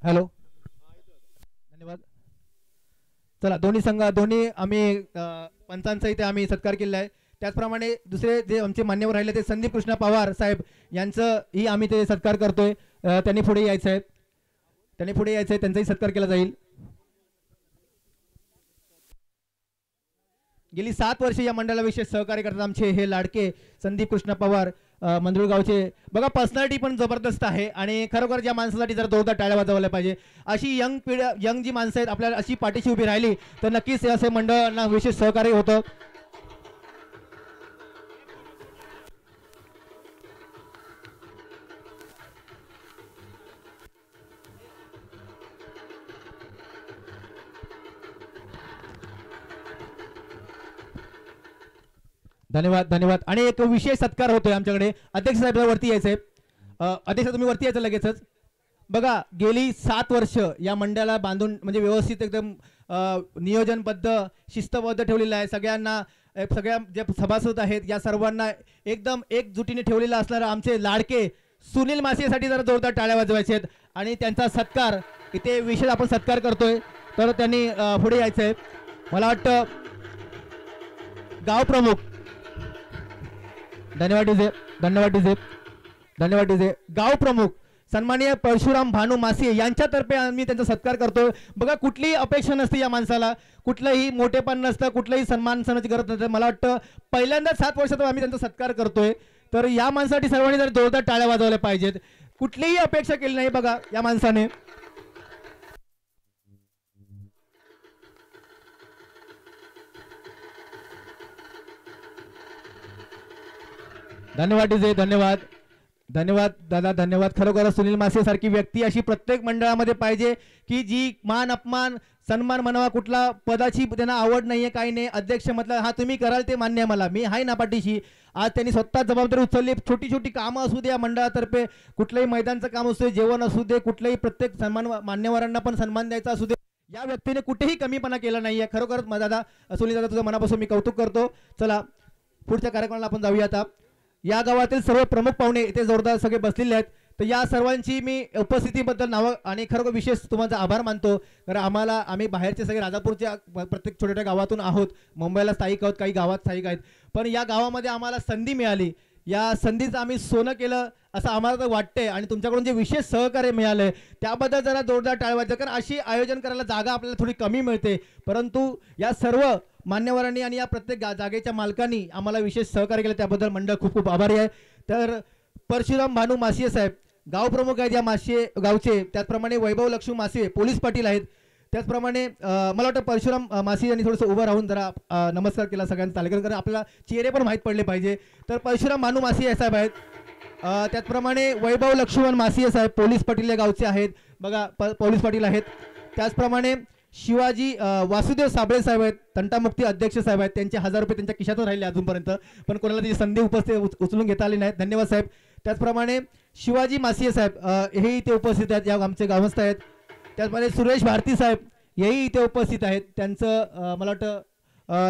Hello, धन्यवाद. चला, दोन्ही संघ दोन्ही आम्ही पंचांचा इथे आम्ही सत्कार केलेला आहे. त्याचप्रमाणे दुसरे जे आमचे मान्यवर राहिले ते संदीप कृष्णा पवार साहेब यांचंही आम्ही ते सत्कार करतोय. त्यांनी पुढे यायचं आहे, त्यांचाही सत्कार केला जाईल. गेली 7 वर्षे या मंडळाला विशेष सहकार्य करतात आमचे हे लाडके संदीप कृष्णा पवार मंदरुळगावचे. बघा, पर्सनॅलिटी पण जबरदस्त आहे आणि खरोखर या माणसासाठी जरा जोरदार टाळ्या वाजवल्या पाहिजे. अशी यंग जी माणसं आहेत आपल्याला अशी पाठीशी उभी राहिली तर नक्कीच असे मंडळांना विशेष सहकार्य होतं. धन्यवाद, धन्यवाद. आणि एक विशेष सत्कार होतोय आमच्याकडे. अध्यक्ष साहेब वरती यायचंय. अध्यक्ष तुम्ही वरती यायचं लगेचच. बघा, गेली 7 वर्ष या मंडळाला बांधून म्हणजे व्यवस्थित एकदम नियोजनबद्ध शिस्तबद्ध ठेवलेलं आहे. सगळ्यांना सगळ्या जे सभासद आहेत या सर्वांना एकदम एकजुटीने ठेवलेला असणारा आमचे लाडके सुनील मासेसाठी जरा जोरदार टाळ्या वाजवायचे आहेत आणि त्यांचा सत्कार इथे विशेष आपण सत्कार करतोय. तर त्यांनी पुढे यायचं आहे. मला वाटतं गाव प्रमुख, धन्यवाद डीजे, धन्यवाद डीजे, धन्यवाद डीजे. गाव प्रमुख सन्माननीय परशुराम भानू मासे यांच्यातर्फे आम्ही त्यांचा सत्कार करतोय. बघा, कुठलीही अपेक्षा नसते या माणसाला, कुठलंही मोठेपण नसतं, कुठलंही सन्मानाची गरज नसते. मला वाटतं पहिल्यांदा 7 वर्षात आम्ही त्यांचा सत्कार करतोय. तर या माणसासाठी सर्वांनी जर जोरदार टाळ्या वाजवल्या पाहिजेत. कुठलीही अपेक्षा केली नाही बघा या माणसाने. धन्यवाद डीजे, धन्यवाद, धन्यवाद दादा, धन्यवाद. खरोखर सुनील मासे सारखी व्यक्ती अशी प्रत्येक मंडळामध्ये पाहिजे की जी मान अपमान सन्मान म्हणावा, कुठला पदाची त्यांना आवड नाहीये, काही नाही. अध्यक्ष म्हटलं हा तुम्ही कराल ते मान्य आहे मला, मी आहे ना पाठीशी. आज त्यांनी स्वतः जबाबदारी उचलली. छोटी छोटी कामं असू दे या मंडळातर्फे, कुठलंही मैदानचं काम असू दे, जेवण असू दे, कुठलंही प्रत्येक सन्मान मान्यवरांना पण सन्मान द्यायचा असू दे, या व्यक्तीने कुठेही कमीपणा केला नाहीये. खरोखरच दादा, सुनील दादा, तुझं मनापासून मी कौतुक करतो. चला, पुढच्या कार्यक्रमाला आपण जाऊया आता. या गावातील सर्व प्रमुख पाहुणे इथे जोरदार सगळे बसलेले आहेत. तर या सर्वांची मी उपस्थितीबद्दल नावं आणि खरोखर विशेष तुम्हाला आभार मानतो. कारण आम्ही बाहेरचे सगळे राजापूरच्या प्रत्येक छोट्या छोट्या गावातून आहोत, मुंबईला स्थायिक आहोत, काही गावात स्थायिक आहेत. पण या गावामध्ये आम्हाला संधी मिळाली, या संधीचं आम्ही सोनं केलं असं आम्हाला तर वाटतंय. आणि तुमच्याकडून जे विशेष सहकार्य मिळालंय त्याबद्दल जरा जोरदार टाळ्या वाजवा. कारण अशी आयोजन करायला जागा आपल्याला थोडी कमी मिळते, परंतु या सर्व मान्यवरांनी आणि या प्रत्येक जागेच्या मालकांनी आम्हाला विशेष सहकार्य केलं, त्याबद्दल मंडळ खूप खूप आभारी आहे. तर परशुराम भानू मासिये साहेब गाव प्रमुख आहेत या मासिये गावचे. त्याचप्रमाणे वैभव लक्ष्मी मासिये पोलीस पाटील आहेत. त्याचप्रमाणे मला वाटतं परशुराम मासिये यांनी थोडंसं उभं राहून जरा नमस्कार केला सगळ्यांना तालेकर, कारण आपल्याला चेहरे पण माहीत पडले पाहिजे. तर परशुराम भानू मासिये साहेब आहेत. त्याचप्रमाणे वैभव लक्ष्मण मासिये साहेब पोलीस पाटील या गावचे आहेत. बघा, पोलीस पाटील आहेत. त्याचप्रमाणे शिवाजी वासुदेव साबळे साहेब आहेत, तंटामुक्ती अध्यक्ष साहेब आहेत. त्यांचे 1000 रुपये त्यांच्या खिशातून राहिले अजूनपर्यंत, पण कोणाला त्याची संधी उचलून घेता आली नाही. धन्यवाद साहेब. त्याचप्रमाणे शिवाजी मासिये साहेब हेही इथे उपस्थित आहेत, या आमचे गावस्थ आहेत. त्याचप्रमाणे सुरेश भारती साहेब हेही इथे उपस्थित आहेत. त्यांचं मला वाटतं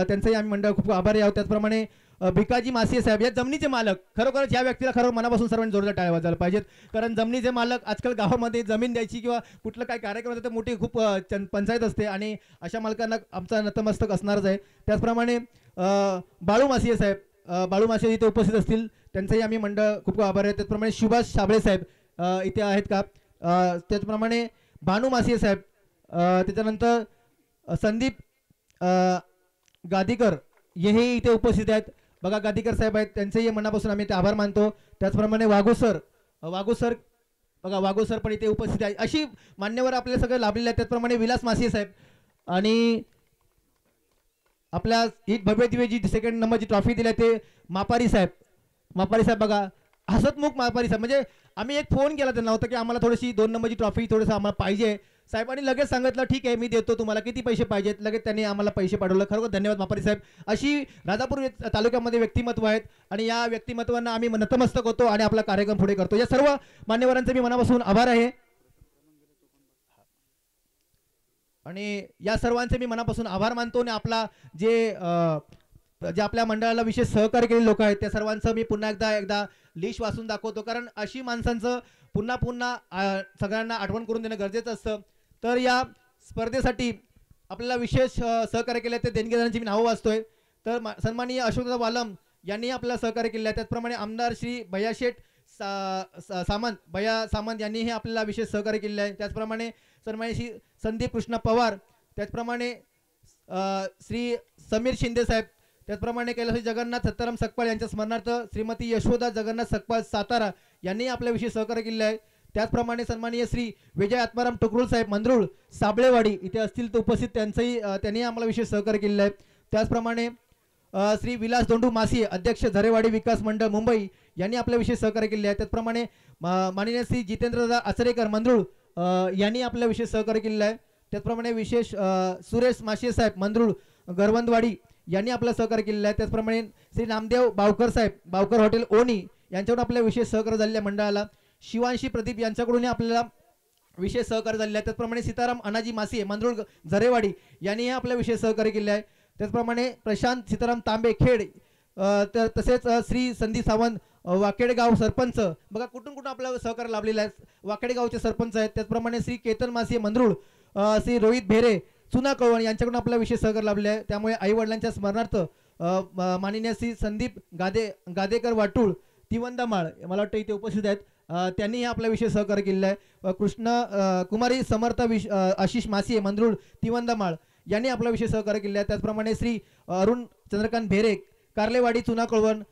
त्यांचंही आम्ही मंडळ खूप आभारी आहोत. त्याचप्रमाणे भिकाजी मासिये साहेब या जमिनीचे मालक. खरोखरच या व्यक्तीला खरं मनापासून सर्वांनी जोरदार टाळ्या वाजवायला पाहिजेत, कारण जमिनीचे मालक आजकाल गावामध्ये जमीन द्यायची किंवा कुठलं काय कार्यक्रम होतं तर मोठी खूप पंचायत असते आणि अशा मालकांना आमचा नतमस्तक असणारच आहे. त्याचप्रमाणे बाळू मासिये साहेब, बाळू मासिये इथे उपस्थित असतील, त्यांचंही आम्ही मंडळ खूप खूप आभारी आहे. त्याचप्रमाणे सुभाष साबळे साहेब इथे आहेत का. त्याचप्रमाणे भानू मासिये साहेब, त्याच्यानंतर संदीप गादीकर हेही इथे उपस्थित आहेत. बघा, गादीकर साहेब आहेत, त्यांचेही मनापासून आम्ही ते आभार मानतो. त्याचप्रमाणे वाघोसर बघा, वाघोसर पण इथे उपस्थित आहे. अशी मान्यवर आपल्याला सगळे लाभलेले आहेत. त्याचप्रमाणे विलास मासिये साहेब आणि आपल्या ही भव्य दिव्य जी 2nd नंबरची ट्रॉफी दिली ते मापारी साहेब बघा, हसतमुख मापारी साहेब. म्हणजे आम्ही एक फोन केला त्यांना होतं की आम्हाला थोडीशी 2 नंबरची ट्रॉफी थोडंसं आम्हाला पाहिजे. साहेबांनी लगेच सांगितलं ठीक आहे मी देतो तुम्हाला, किती पैसे पाहिजेत, लगेच त्यांनी आम्हाला पैसे पाठवलं. खरोखर धन्यवाद मापारी साहेब. अशी राजापूर तालुक्यामध्ये व्यक्तिमत्व आहेत आणि या व्यक्तिमत्वांना आम्ही नतमस्तक होतो आणि आपला कार्यक्रम पुढे करतो. या सर्व मान्यवरांचे मी मनापासून आभार आहे आणि या सर्वांचे मी मनापासून आभार मानतो. आणि आपला जे आपल्या मंडळाला विशेष सहकार्य केलेले लोक आहेत त्या सर्वांचं मी पुन्हा एकदा लिस्ट वाचून दाखवतो, कारण अशी माणसांचं पुन्हा पुन्हा सगळ्यांना आठवण करून देणं गरजेचं असतं. तर या स्पर्धेसाठी आपल्याला विशेष सहकार्य केले ते देणगीदारांची मी नावं वाचतोय. तर सन्माननीय अशोकदादा वालम यांनी आपल्याला सहकार्य केले आहे. त्याचप्रमाणे आमदार श्री भैयाशेठ सामंत भैया सामंत यांनीही आपल्याला विशेष सहकार्य केले आहे. त्याचप्रमाणे सन्माननीय श्री संदीप कृष्ण पवार, त्याचप्रमाणे श्री समीर शिंदे साहेब, त्याचप्रमाणे कैलास जगन्नाथ सत्ताराम सकपाळ यांच्या स्मरणार्थ श्रीमती यशोदा जगन्नाथ सकपाळ सातारा यांनी आपल्याविषयी सहकार्य केले आहे. त्याचप्रमाणे सन्माननीय श्री विजय आत्माराम टुकरुल साहेब मंदरुळ साबळेवाडी इथे असतील तर उपस्थित त्यांनी आम्हाला विशेष सहकार्य केले आहे. त्याचप्रमाणे श्री विलास दोंडू मासी अध्यक्ष झरेवाडी विकास मंडळ मुंबई यांनी आपल्या विशेष सहकार्य केले आहे. त्याचप्रमाणे माननीय श्री जितेंद्रदा आचरेकर मंदरुळ यांनी आपल्या विशेष सहकार्य केले आहे. त्याचप्रमाणे विशेष सुरेश माशे साहेब मंदरुळ गरवंदवाडी यांनी आपलं सहकार्य केलेलं आहे. त्याचप्रमाणे श्री नामदेव बावकर साहेब बावकर हॉटेल ओणी यांच्याकडून आपल्या विशेष सहकार्य झालेलं आहे. मंडळाला शिवांशी प्रदीप यांच्याकडून आपल्याला विशेष सहकार्य झालेलं आहे. त्याचप्रमाणे सीताराम अनाजी मासी मंदरुळ झरेवाडी यांनीही आपल्या विशेष सहकार्य केले आहे. त्याचप्रमाणे प्रशांत सीताराम तांबे खेड, तसेच श्री संदीप सावंत वाकेडगाव सरपंच, बघा कुठून कुठून आपल्याला सहकार्य लाभलेलं आहे, वाकेडगावचे सरपंच आहेत. त्याचप्रमाणे श्री केतन मासी मंदरुळ, श्री रोहित भेरे चुना कळवण यांच्याकडून आपला विशेष सहकार्य लाभले आहे. त्यामुळे आई वडिलांच्या स्मरणार्थ माननीय श्री संदीप गादेकर वाटूळ तिवंदामाळ मला वाटतं इथे उपस्थित आहेत, त्यांनी आपला विशेष सहकार्य केलेला आहे. कृष्ण कुमारी समर्थ आशिष मासी मंदरुळ तिवंदामाळ यांनी आपला विशेष सहकार्य केले आहे. त्याचप्रमाणे श्री अरुण चंद्रकांत भेरे कार्लेवाडी चुना कळवण,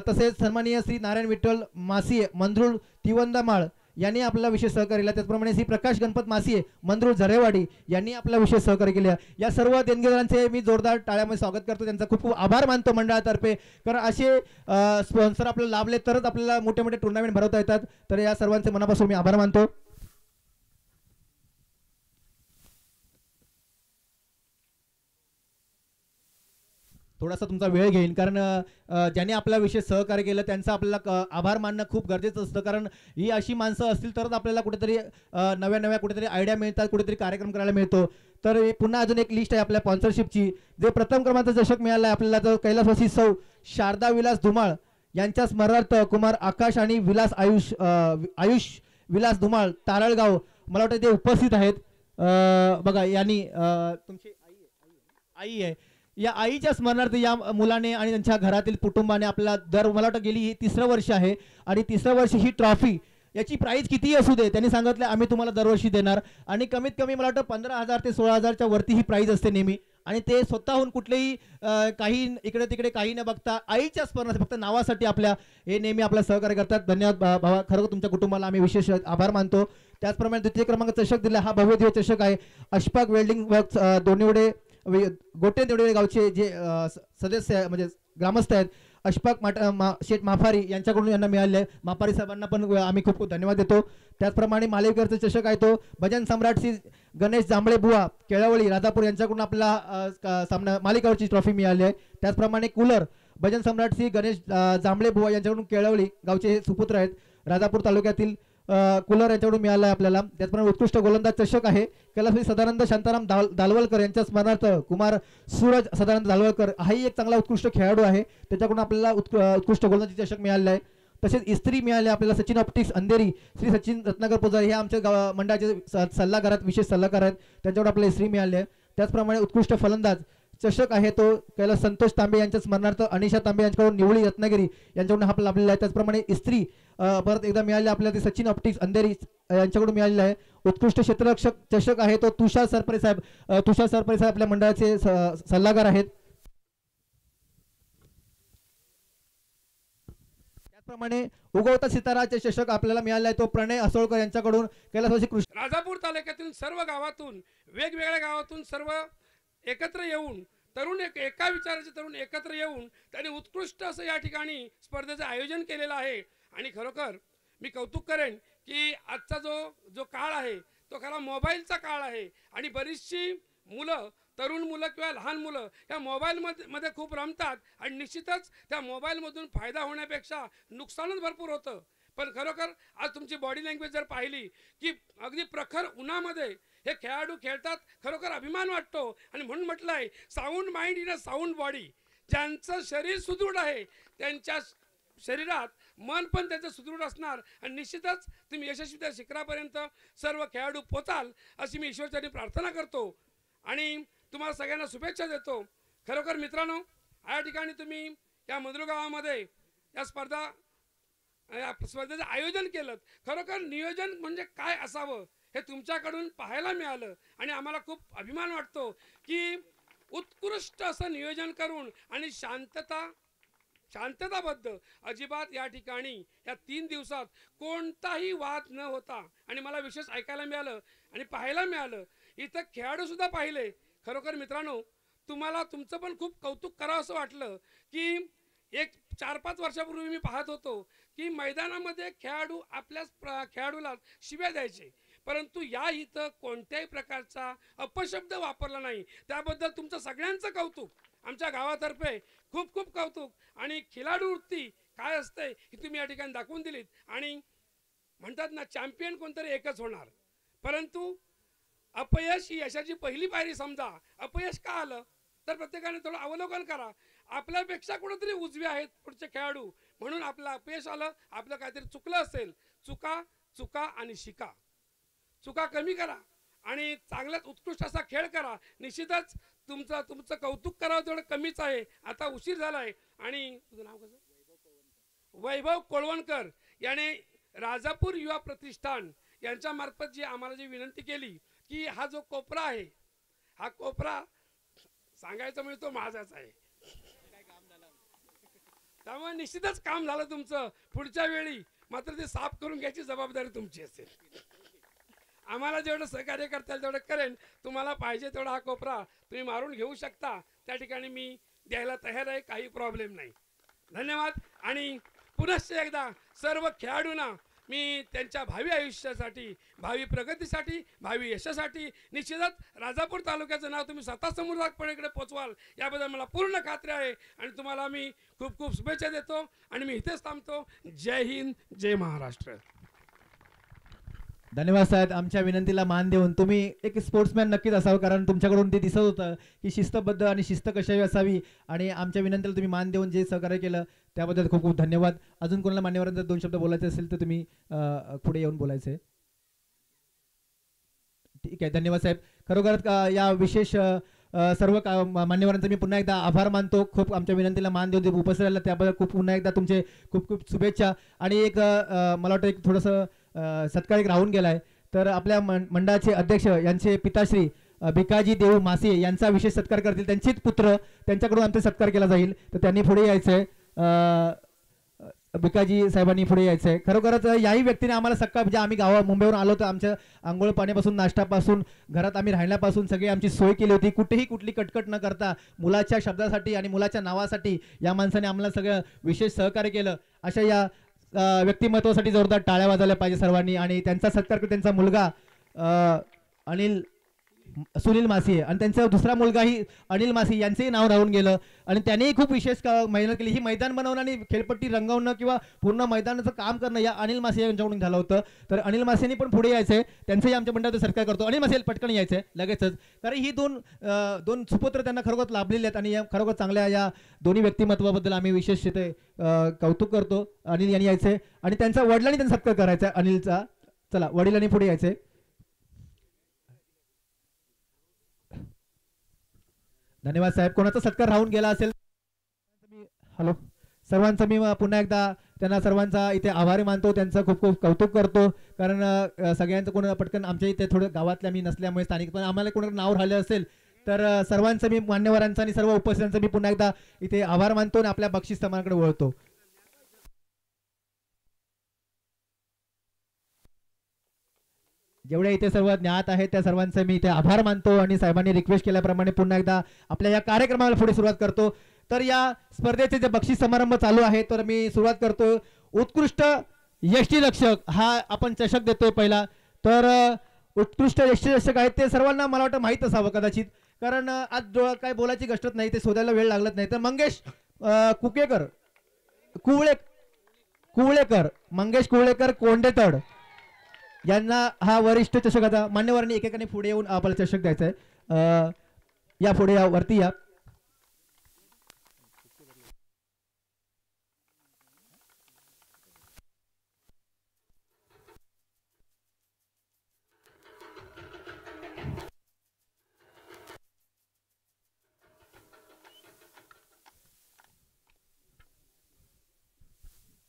तसेच सन्माननीय श्री नारायण विठ्ठल मासी मंदरुळ तिवंदामाळ यांनी आपला विशेष सहकार्य केला. त्याचप्रमाणे श्री प्रकाश गणपत मासी मंदरुळ झरेवाडी यांनी आपला विशेष सहकार्य केले. या सर्व देणगीदारांचे मी जोरदार टाळ्यामध्ये स्वागत करतो, त्यांचा खूप खूप आभार मानतो मंडळातर्फे. कारण असे स्पॉन्सर आपल्याला लाभले तरच आपल्याला मोठे मोठे टुर्नामेंट भरवता येतात. तर या सर्वांचे मनापासून मी आभार मानतो. थोडासा तुमचा वेळ घेईन, कारण ज्यांनी आपला विशेष सहकार्य केलं त्यांचं आपल्याला आभार मानणं खूप गरजेचं असतं. कारण ही अशी माणसं असतील तरच आपल्याला कुठेतरी नव्या नव्या कुठेतरी आयडिया मिळतात, कुठेतरी कार्यक्रम करायला मिळतो. तर पुन्हा अजून एक लिस्ट आहे आपल्या स्पॉन्सरशिपची. जे प्रथम क्रमांकाचा चषक मिळाला आहे आपल्याला, तर कैलासवासी सौ शारदा विलास धुमाळ यांच्या स्मरणार्थ कुमार आकाश आणि विलास आयुष विलास धुमाळ तारळगाव मला वाटतं ते उपस्थित आहेत. बघा यांनी तुमची आई आहे, या आईच्या स्मरणार्थ या मुलाने आणि त्यांच्या घरातील कुटुंबाने आपल्याला मला वाटतं गेली ही 3रं वर्ष आहे आणि 3रं वर्ष ही ट्रॉफी याची प्राइस कितीही असू दे त्यांनी सांगितलं आम्ही तुम्हाला दरवर्षी देणार. आणि कमीत कमी मला वाटतं 15,000 ते 16,000च्या वरती ही प्राइस असते नेहमी. आणि ते स्वतःहून कुठलेही काही इकडे तिकडे काही न बघता आईच्या स्मरणार्थ फक्त नावासाठी आपल्या हे नेहमी आपला सहकार्य करतात. धन्यवाद भावा, खरं तुमच्या कुटुंबाला आम्ही विशेष आभार मानतो. त्याचप्रमाणे द्वितीय क्रमांक चषक दिला हा भव्य दिव्य चषक आहे. अशफाक वेल्डिंग वर्क्स दोन्हीवडे गोटे देवडे गावचे जे सदस्य म्हणजे ग्रामस्थ आहेत अशफाक शेठ माफारी यांच्याकडून यांना मिळाले आहे. माफारी साहेबांना पण आम्ही खूप खूप धन्यवाद देतो. त्याचप्रमाणे मालेकरचा चषक आहे तो भजन सम्राट श्री गणेश जांभळे बुवा केळावळी राधापूर यांच्याकडून आपला सामना मालिकावरची ट्रॉफी मिळाली आहे. त्याचप्रमाणे कूलर भजन सम्राट श्री गणेश जांभळे बुवा यांच्याकडून केळावळी गावचे सुपुत्र आहेत राधापूर तालुक्यातील कूलर यांच्याकडून मिळाला आहे आपल्याला. त्याचप्रमाणे उत्कृष्ट गोलंदाज चषक आहे कैलासवासी सदानंद शांताराम दालवलकर यांच्या स्मरणार्थ कुमार सूरज सदानंद दालवलकर हाही एक चांगला उत्कृष्ट खेळाडू आहे, त्याच्याकडून आपल्याला उत्कृष्ट गोलंदाजी चषक मिळालेला आहे. तसेच इस्त्री मिळाले आपल्याला सचिन ऑप्टिक्स अंधेरी श्री सचिन रत्नाकर पुजारी हे आमच्या मंडळाचे सल्लागार आहेत, विशेष सल्लागार आहेत, त्यांच्याकडून आपल्याला इस्त्री मिळाली आहे. त्याचप्रमाणे उत्कृष्ट फलंदाज चषक आहे तो कैलास संतोष तांबे यांच्या स्मरणार्थ अनिशा तांबे यांच्याकडून निवळी रत्नागिरी यांच्याकडून आपल्याला लाभलेला आहे. त्याचप्रमाणे इस्त्री परत एकदा मिळाले आपल्याला ते सचिन ऑप्टिक्स अंधेरी यांच्याकडून मिळालेला आहे. उत्कृष्ट क्षेत्ररक्षक चषक आहे तो तुषार सरपरे साहेब आपल्या मंडळाचे सल्लागार आहेत. त्याचप्रमाणे उगवता सिताराचे चषक आपल्याला मिळाला आहे तो प्रणय असोळकर यांच्याकडून कैलासवासी कृष्ण राजापूर तालुक्यातील सर्व गावातून वेगवेगळ्या गावातून सर्व एकत्र येऊन तरुण एका विचाराचे तरुण एकत्र येऊन त्यांनी उत्कृष्ट असं या ठिकाणी स्पर्धेचं आयोजन केलेलं आहे. आणि खरोखर मी कौतुक करेन की आजचा जो काळ आहे तो खरा मोबाईलचा काळ आहे आणि बरीचशी मुलं तरुण मुलं किंवा लहान मुलं या मोबाईलमध्ये खूप रमतात आणि निश्चितच त्या मोबाईलमधून फायदा होण्यापेक्षा नुकसानच भरपूर होतं. पण खरोखर आज तुमची बॉडी लँग्वेज जर पाहिली की अगदी प्रखर उन्हामध्ये हे खेळाडू खेळतात, खरोखर अभिमान वाटतो. आणि म्हणून म्हटलं आहे sound mind in a sound body. ज्यांचं शरीर सुदृढ आहे त्यांच्या शरीरात मन पण त्याचं सुदृढ असणार आणि निश्चितच तुम्ही यशस्वी शिखरापर्यंत सर्व खेळाडू पोचाल अशी मी ईश्वरचरणी प्रार्थना करतो आणि तुम्हाला सगळ्यांना शुभेच्छा देतो. खरोखर मित्रांनो, या ठिकाणी तुम्ही या मंद्रू गावामध्ये या स्पर्धेचं आयोजन केलं. खरोखर नियोजन म्हणजे काय असावं हे तुमच्याकडून पाहायला मिळालं आणि आम्हाला खूप अभिमान वाटतो की उत्कृष्ट असं नियोजन करून आणि शांतताबद्ध अजिबात या ठिकाणी या 3 दिवसात कोणताही वाद न होता आणि मला विशेष ऐकायला मिळालं आणि पाहायला मिळालं, इथं खेळाडू सुद्धा पाहिले. खरोखर मित्रांनो, तुम्हाला तुमचं पण खूप कौतुक करावं असं वाटलं की एक 4-5 वर्षापूर्वी मी पाहत होतो की मैदानामध्ये खेळाडू आपल्याच खेळाडूला शिव्या द्यायचे, परंतु या इथं कोणत्याही प्रकारचा अपशब्द वापरला नाही. त्याबद्दल तुमचं सगळ्यांचं कौतुक, आमच्या गावातर्फे खूप खूप कौतुक. आणि खिलाडू वृत्ती काय असते ही तुम्ही या ठिकाणी दाखवून दिलीत. आणि म्हणतात ना, चॅम्पियन कोणतरी एकच होणार, परंतु अपयश ही यशाची पहिली पायरी समजा. अपयश का आलं तर प्रत्येकाने थोडं अवलोकन करा. आपल्यापेक्षा कुठेतरी उजवे आहेत पुढचे खेळाडू, म्हणून आपलं अपयश आलं, आपलं काहीतरी चुकलं असेल. चुका आणि शिका. चुका कमी करा आणि चांगलाच उत्कृष्ट असा खेळ करा. निश्चितच तुमचं कौतुक करावं तेवढं कमीच आहे. आता उशीर झालाय. आणि तुझं नाव कसं? वैभव कोळवणकर याने राजापूर युवा प्रतिष्ठान यांच्या मार्फत आम्हाला जी विनंती केली की हा जो कोपरा आहे, हा कोपरा सांगायचं म्हणजे तो माझाच आहे. त्यामुळे निश्चितच काम झालं तुमचं. पुढच्या वेळी मात्र ते साफ करून घ्यायची जबाबदारी तुमची असेल. आम्हाला जेवढं सहकार्य करता येईल तेवढं करेन. तुम्हाला पाहिजे तेवढा हा कोपरा तुम्ही मारून घेऊ शकता. त्या ठिकाणी मी द्यायला तयार आहे, काही प्रॉब्लेम नाही. धन्यवाद. आणि पुनश्च एकदा सर्व खेळाडूंना मी त्यांच्या भावी आयुष्यासाठी, भावी प्रगतीसाठी, भावी यशासाठी निश्चितच राजापूर तालुक्याचं नाव तुम्ही स्वतः समोरपणे इकडे पोचवाल याबद्दल मला पूर्ण खात्री आहे. आणि तुम्हाला मी खूप खूप शुभेच्छा देतो आणि मी इथेच थांबतो. जय हिंद, जय महाराष्ट्र. धन्यवाद साहेब. आमच्या विनंतीला मान देऊन तुम्ही एक स्पोर्ट्समॅन नक्कीच असावं, कारण तुमच्याकडून ते दिसत होतं की शिस्तबद्ध आणि शिस्त कशावी असावी. आणि आमच्या विनंतीला तुम्ही मान देऊन जे सहकार्य केलं त्याबद्दल खूप खूप धन्यवाद. अजून कोणाला मान्यवरांना 2 शब्द बोलायचे असेल तर तुम्ही पुढे येऊन बोलायचे. ठीक आहे, धन्यवाद साहेब. खरोखर या विशेष सर्व मान्यवरांचा मी पुन्हा एकदा आभार मानतो. खूप आमच्या विनंतीला मान देऊन उपस्थित राहिला त्याबद्दल खूप पुन्हा एकदा तुमचे खूप खूप शुभेच्छा. आणि एक मला वाटतं एक थोडंसं सत्कार एक राहून गेलाय, तर आपल्या मंडळाचे अध्यक्ष यांचे पिताश्री भिकाजी देऊ मासे यांचा विशेष सत्कार करतील. त्यांचेच पुत्र, त्यांच्याकडून आमचा सत्कार केला जाईल, तर त्यांनी पुढे यायचंय. भिकाजी साहेबांनी पुढे यायचंय. खरोखरच याही व्यक्तीने आम्हाला सकाळ म्हणजे आम्ही मुंबईवरून आलो तर आमच्या आंघोळ पाण्यापासून, नाश्त्यापासून, घरात आम्ही राहण्यापासून सगळी आमची सोय केली होती. कुठेही कुठली कटकट न करता मुलाच्या शब्दासाठी आणि मुलाच्या नावासाठी या माणसाने आम्हाला सगळं विशेष सहकार्य केलं. अशा या व्यक्तिमत्वासाठी जोरदार टाळ्या वाजवल्या पाहिजे सर्वांनी. आणि त्यांचा सत्कार त्यांचा मुलगा सुनील मासी आणि त्यांचा दुसरा मुलगाही अनिल मासी यांचंही नाव राहून गेलं. आणि त्यांनीही खूप विशेष मेहनत केली. ही मैदान बनवणं आणि खेळपट्टी रंगवणं किंवा पूर्ण मैदानाचं काम करणं या अनिल मासी यांच्याकडून झालं होतं. तर अनिल मासेंनी पण पुढे यायचंय, त्यांचंही आमच्या मंडळाचं सत्कार करतो. अनिल मासे पटकन यायचंय लगेचच, कारण ही दोन सुपुत्र त्यांना खरोखर लाभलेले आहेत. आणि खरोखर चांगल्या या दोन्ही व्यक्तिमत्वाबद्दल आम्ही विशेष ते कौतुक करतो. अनिल यांनी यायचंय आणि त्यांचा वडिलांनी त्यांचा सत्कार करायचा अनिलचा. चला, वडिलांनी पुढे यायचंय. धन्यवाद साहेब. कोणाचा सत्कार राहून गेला असेल, हॅलो, सर्वांचा मी पुन्हा एकदा त्यांना सर्वांचा इथे आभारी मानतो. त्यांचं खूप खूप कौतुक करतो, कारण सगळ्यांचं कोण पटकन आमच्या इथे थोडं गावातल्या मी नसल्यामुळे स्थानिक, पण आम्हाला कोणाकडे नाव राहिलं असेल तर सर्वांचं मी, मान्यवरांचा आणि सर्व उपस्थितांचं मी पुन्हा एकदा इथे आभार मानतो आणि आपल्या बक्षीस समानाकडे वळतो. जेवढे इथे सर्व ज्ञात आहेत त्या सर्वांचे मी इथे आभार मानतो आणि साहेबांनी रिक्वेस्ट केल्याप्रमाणे पुन्हा एकदा आपल्या या कार्यक्रमाला पुढे सुरुवात करतो. तर या स्पर्धेचे जे बक्षीस समारंभ चालू आहे, तर मी सुरुवात करतो. उत्कृष्ट यष्टीरक्षक हा आपण चषक देतोय पहिला. तर उत्कृष्ट यष्टीरक्षक आहेत ते सर्वांना मला वाटतं माहीत असावं कदाचित, कारण आज काय बोलायची गष्टच नाही, ते शोधायला वेळ लागत नाही. तर मंगेश मंगेश कुवळेकर कोंडेतड यांना हा वरिष्ठ चषक, आता मान्यवरांनी एकेकाने पुढे येऊन आपल्याला चषक द्यायचा आहे. या पुढे या, वरती या.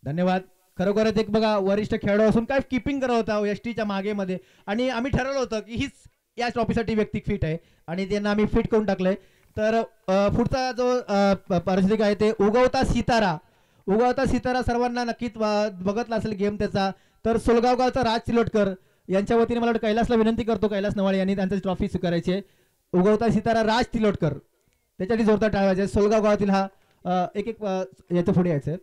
धन्यवाद. खरोखरच एक बघा वरिष्ठ खेळाडू असून काय किपिंग करत होता एसटीच्या मागे मध्ये, आणि आम्ही ठरवलं होतं की हीच या ट्रॉफीसाठी व्यक्ती फिट आहे आणि त्यांना आम्ही फिट करून टाकलंय. तर पुढचा जो परिस्थिती आहे ते उगवता सितारा. उगवता सितारा सर्वांना नक्कीच बघतला असेल गेम त्याचा. तर सोलगाव गावचा राज चिलोटकर यांच्या वतीने मला वाटतं कैलासला विनंती करतो, कैलास नवाळे यांनी त्यांची ट्रॉफी स्वीकारायची आहे. उगवता सितारा राज तिलोटकर त्याच्यासाठी जोरदार टाळवायचे. सोलगाव गावातील हा एक एक याच्या पुढे यायचं.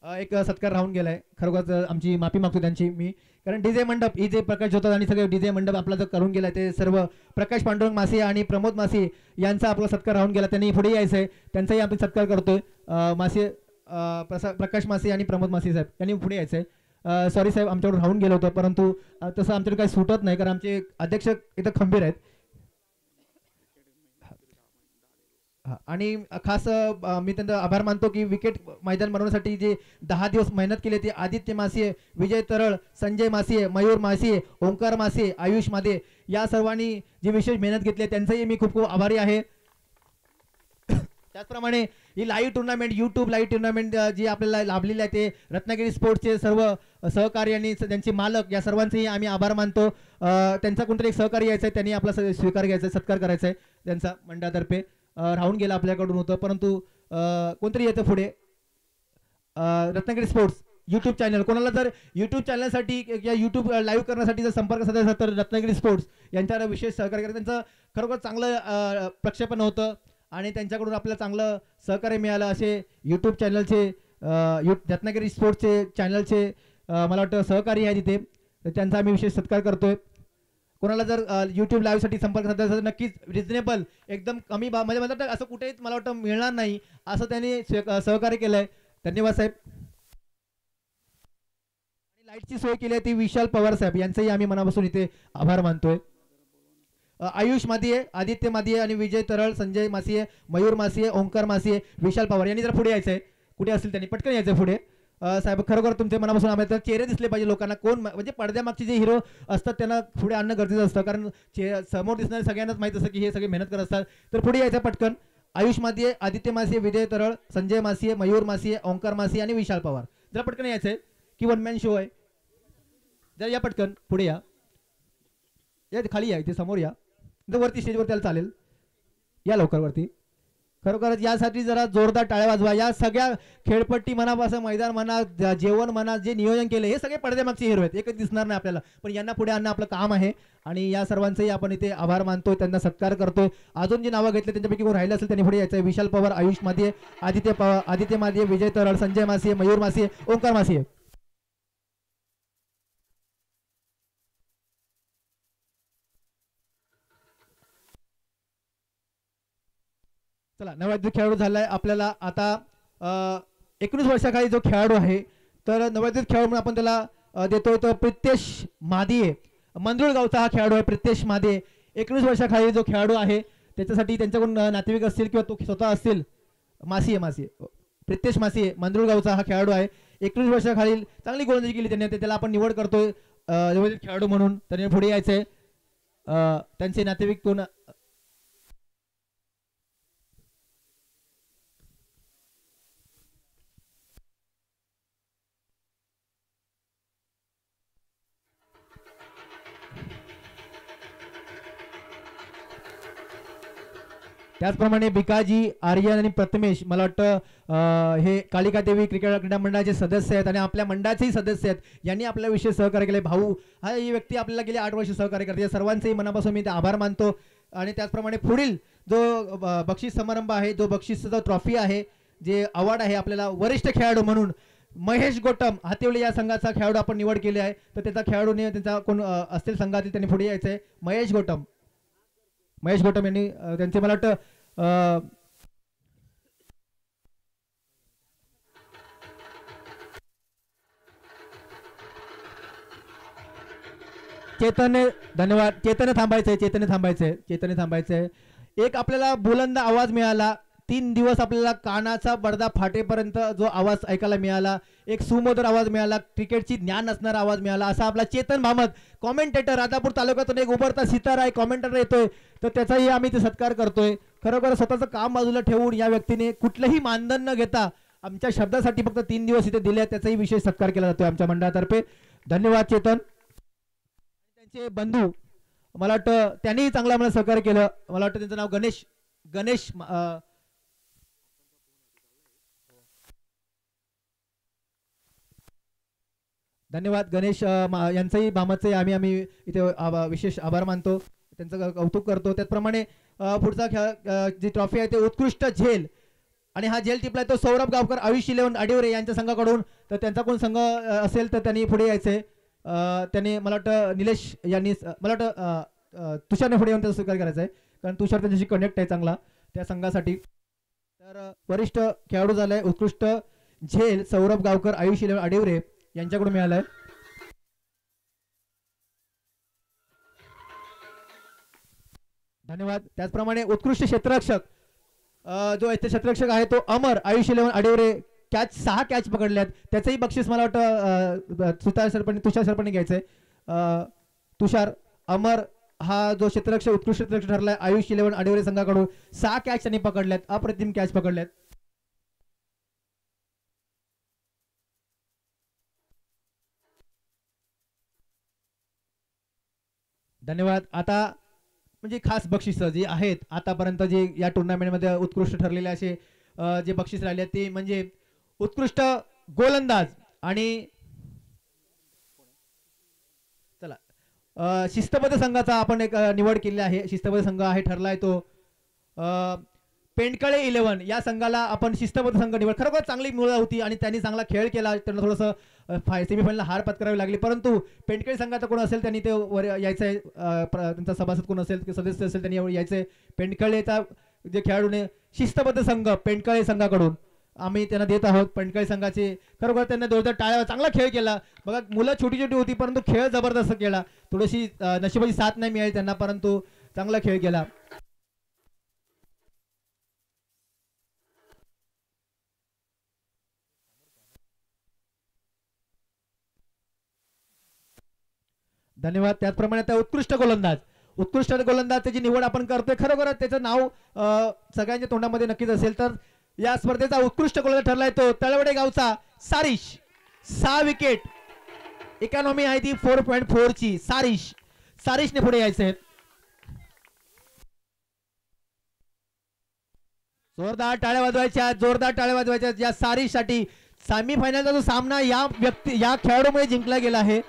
एक सत्कार राहून गेलाय. खरोखर आमची माफी मागतो त्यांची मी, कारण डीजे मंडप ही जे प्रकाश होतात आणि सगळे डीजे मंडप आपला जो करून गेला ते सर्व प्रकाश पांडुरंग मासे आणि प्रमोद मासे यांचा आपला सत्कार राहून गेला. त्यांनी पुढे यायचंय, त्यांचाही आपण सत्कार करतोय. मासे प्रकाश मासे आणि प्रमोद मासे साहेब यांनी पुढे यायचंय. सॉरी साहेब, आमच्याकडून राहून गेलो होतं, परंतु तसं आमच्याकडे काही सुटत नाही कारण आमचे अध्यक्ष इथं खंबीर आहेत. आणि खास मी त्यांचा आभार मानतो की विकेट मैदान बनवण्यासाठी जे 10 दिवस मेहनत केली ती आदित्य मासिये, विजय तरळ, संजय मासिये, मयूर मासिये, ओंकार मासिये, आयुष मादे या सर्वांनी जी विशेष मेहनत घेतली त्यांचाही मी खूप खूप आभारी आहे. त्याचप्रमाणे ही live tournament, YouTube live tournament जी आपल्याला लाभलेली आहे ते रत्नागिरी स्पोर्ट्सचे सर्व सहकारी आणि त्यांचे मालक या सर्वांचेही आम्ही आभार मानतो. त्यांचा कोणतरी एक सहकारी यायचा आहे, त्यांनी आपला स्वीकार घ्यायचा आहे, सत्कार करायचा आहे त्यांचा मंडळातर्फे. राहून गेला आपल्याकडून होतं, परंतु कोणतरी येतं पुढे. रत्नागिरी स्पोर्ट्स यूट्यूब चॅनल, कोणाला जर यूट्यूब चॅनलसाठी या यूट्यूब लाईव्ह करण्यासाठी जर संपर्क साधायचा तर रत्नागिरी स्पोर्ट्स यांच्यावर विशेष सहकार्य करायचं. त्यांचं खरोखर चांगलं प्रक्षेपण होतं आणि त्यांच्याकडून आपल्याला चांगलं सहकार्य मिळालं. असे यूट्यूब चॅनलचे रत्नागिरी स्पोर्ट्सचे चॅनलचे मला वाटतं सहकारी आहे तिथे, तर त्यांचा आम्ही विशेष सत्कार करतोय. कोणाला जर यूट्यूब लाईव्हसाठी संपर्क साधायचा तर नक्कीच रिजनेबल एकदम कमी म्हणजे म्हणतात असं कुठेही मला वाटतं मिळणार नाही असं त्यांनी सहकार्य केलंय. धन्यवाद साहेब. आणि लाईटची सोय केली आहे ती विशाल पवार साहेब यांचंही आम्ही मनापासून इथे आभार मानतोय. आयुष मादिये, आदित्य मादिये आणि विजय तरळ, संजय मासिये, मयूर मासिये, ओंकार मासिये, विशाल पवार यांनी जर पुढे यायचंय, कुठे असतील त्यांनी पटकन यायचंय पुढे. साहेब खरोखर तुमचे मनापासून आम्हाला चेहरे दिसले पाहिजे लोकांना, कोण म्हणजे पडद्यामागचे जे हिरो असतात त्यांना पुढे आणणं गरजेचं असतं, कारण समोर दिसणारे सगळ्यांनाच माहित असतं की हे सगळे मेहनत करत असतात. तर पुढे यायचं पटकन. आयुष मादिये, आदित्य मासिये, विजय तरळ, संजय मासिये, मयूर मासिये, ओंकार मासिये आणि विशाल पवार. जरा पटकन यायचंय की वन मॅन शो आहे. जरा या पटकन पुढे या खाली या, इथे समोर या, वरती स्टेजवर त्याला चालेल, या लवकर वरती. खरोखरच यासाठी जरा जोरदार टाळ्या वाजवा. या सगळ्या खेळपट्टी म्हणा, असं मैदान म्हणा, जेवण म्हणा, जे नियोजन केले हे सगळे पडद्यामागचे हिरो आहेत, एकच दिसणार नाही आपल्याला, पण यांना पुढे आणणं आपलं काम आहे. आणि या सर्वांचंही आपण इथे आभार मानतोय, त्यांना सत्कार करतोय. अजून जे नावं घेतले त्यांच्यापैकी कोण राहिलं असेल त्यांनी पुढे यायचं. विशाल पवार, आयुष मादिये, आदित्य मादिये, विजय तरळ, संजय मासिये, मयूर मासिये, ओंकार मासिये. चला, नवोदित खेळाडू झालाय आपल्याला आता 19 वर्षाखाली जो खेळाडू आहे, तर नवोदित खेळाडू म्हणून आपण त्याला देतोय तो प्रितेश मादिये. मंदरुळ गावचा हा खेळाडू आहे प्रितेश मादिये. 19 वर्षाखाली जो खेळाडू आहे त्याच्यासाठी त्यांच्याकडून नातेवाईक असतील किंवा तो स्वतः असतील. मासिये प्रितेश मासिये मंदरुळ गावचा हा खेळाडू आहे. 19 वर्षाखालील चांगली गोलंदाजी केली त्यांनी, त्याला आपण निवड करतोय नवोदित खेळाडू म्हणून. त्यांनी पुढे यायचंय. त्यांचे नातेवाईक कोण त्याचप्रमाणे भिकाजी, आर्यन आणि प्रथमेश मला वाटतं हे कालिका देवी क्रीडा मंडळाचे सदस्य आहेत आणि आपल्या मंडळाचेही सदस्य आहेत. यांनी आपल्या विशेष सहकार्य केले. भाऊ हा ही व्यक्ती आपल्याला गेले 8 वर्ष सहकार्य करते. या सर्वांचेही मनापासून मी आभार मानतो. आणि त्याचप्रमाणे पुढील जो बक्षीस समारंभ आहे, जो बक्षीसचा ट्रॉफी आहे, जे अवॉर्ड आहे आपल्याला वरिष्ठ खेळाडू म्हणून महेश गोटम हातिवले या संघाचा खेळाडू आपण निवड केली आहे. तर त्याचा खेळाडूने त्यांचा कोण असतील संघातील त्यांनी पुढे यायचंय. महेश गोटम यांनी त्यांचे मला वाटतं चेतन, धन्यवाद. चेतन थांबायचंय. एक आपल्याला बुलंद आवाज मिळाला 3 दिवस आपल्याला कानाचा पडदा फाटेपर्यंत जो आवाज ऐकायला मिळाला, एक सुमधुर आवाज मिळाला, क्रिकेटची ज्ञान असणारा आवाज मिळाला, असा आपला चेतन भामत कॉमेंटेटर, राजापूर तालुक्यातून एक उभरता सितारा आहे, कॉमेंटेटर येतोय, तर त्याचाही आम्ही ते सत्कार करतोय. खरोखर स्वतःचं काम बाजूला ठेवून या व्यक्तीने कुठलंही मानधन न घेता आमच्या शब्दासाठी फक्त 3 दिवस इथे दिले, त्याचाही विशेष सत्कार केला जातोय आमच्या मंडळातर्फे. धन्यवाद चेतन. त्यांचे बंधू, मला वाटतं त्यांनीही चांगला मला सहकार्य केलं. मला वाटतं त्यांचं नाव गणेश गणेश धन्यवाद गणेश यांचंही भामतचंही आम्ही इथे विशेष आभार मानतो, त्यांचं कौतुक करतो. त्याचप्रमाणे पुढचा खेळ जी ट्रॉफी आहे ते उत्कृष्ट झेल, आणि हा झेल टिपलाय तो सौरभ गावकर आयुष 11 आडिवरे यांच्या संघाकडून. तर त्यांचा कोण संघ असेल तर त्यांनी पुढे यायचंय. त्यांनी मला वाटतं निलेश यांनी, मला वाटतं तुषारने पुढे येऊन त्याचा स्वीकार करायचा आहे, कारण तुषार त्यांच्याशी कनेक्ट आहे चांगला त्या संघासाठी. तर वरिष्ठ खेळाडू झालाय उत्कृष्ट झेल सौरभ गावकर आयुष 11 आडिवरे यांच्याकडून मिळालाय. धन्यवाद. त्याचप्रमाणे उत्कृष्ट क्षेत्ररक्षक जो आहे क्षेत्ररक्षक आहे तो अमर आयुष 11 आडिवरे, कॅच 6 कॅच पकडल्यात, त्याचंही बक्षीस मला वाटतं तुषार सरपणी घ्यायचंय. तुषार अमर हा जो क्षेत्ररक्षक उत्कृष्ट क्षेत्ररक्षक ठरलाय आयुष 11 आडिवरे संघाकडून, 6 कॅच त्यांनी पकडल्यात, अप्रतिम कॅच पकडल्यात. धन्यवाद. आता म्हणजे खास बक्षीस जी आहेत आतापर्यंत जे या टुर्नामेंटमध्ये उत्कृष्ट ठरलेले असे जे बक्षीस राहिले ते म्हणजे उत्कृष्ट गोलंदाज, आणि चला शिस्तबद्ध संघाचा आपण एक निवड केली आहे. शिस्तबद्ध संघ आहे ठरलाय तो पेंडकळे 11 या संघाला आपण शिस्तबद्ध संघ निवड. खरोखर चांगली मुलं होती आणि त्यांनी चांगला खेळ केला, त्यांना थोडंसं सेमीफायनलला हार पत्करावी लागली, परंतु पेंडकळे संघाचा कोण असेल त्यांनी ते वर यायचं आहे. त्यांचा सभासद कोण असेल की सदस्य असेल त्यांनी यायचं आहे. पेंडकळेचा जे खेळाडूने शिस्तबद्ध संघ पेंडकळे संघाकडून आम्ही त्यांना देत आहोत. पेंडकळे संघाचे खरोखर त्यांना जोरदार टाळ्या, चांगला खेळ केला. बघा मुलं छोटी छोटी होती परंतु खेळ जबरदस्त केला. थोडीशी नशिबाची साथ नाही मिळाली त्यांना, परंतु चांगला खेळ केला. धन्यवाद. त्याचप्रमाणे आता उत्कृष्ट गोलंदाज त्याची निवड आपण करतोय. खरोखर त्याचं नाव सगळ्यांच्या तोंडामध्ये नक्कीच असेल. तर या स्पर्धेचा उत्कृष्ट गोलंदाज ठरलाय तो तळवडे गावचा सारिश, 6 विकेट, इकॉनॉमी आहे ती 4.4 ची. सारिशने पुढे यायचंय. जोरदार टाळ्या वाजवायच्या या सारिशसाठी. सेमीफायनलचा जो सामना या खेळाडूमुळे जिंकला गेला आहे.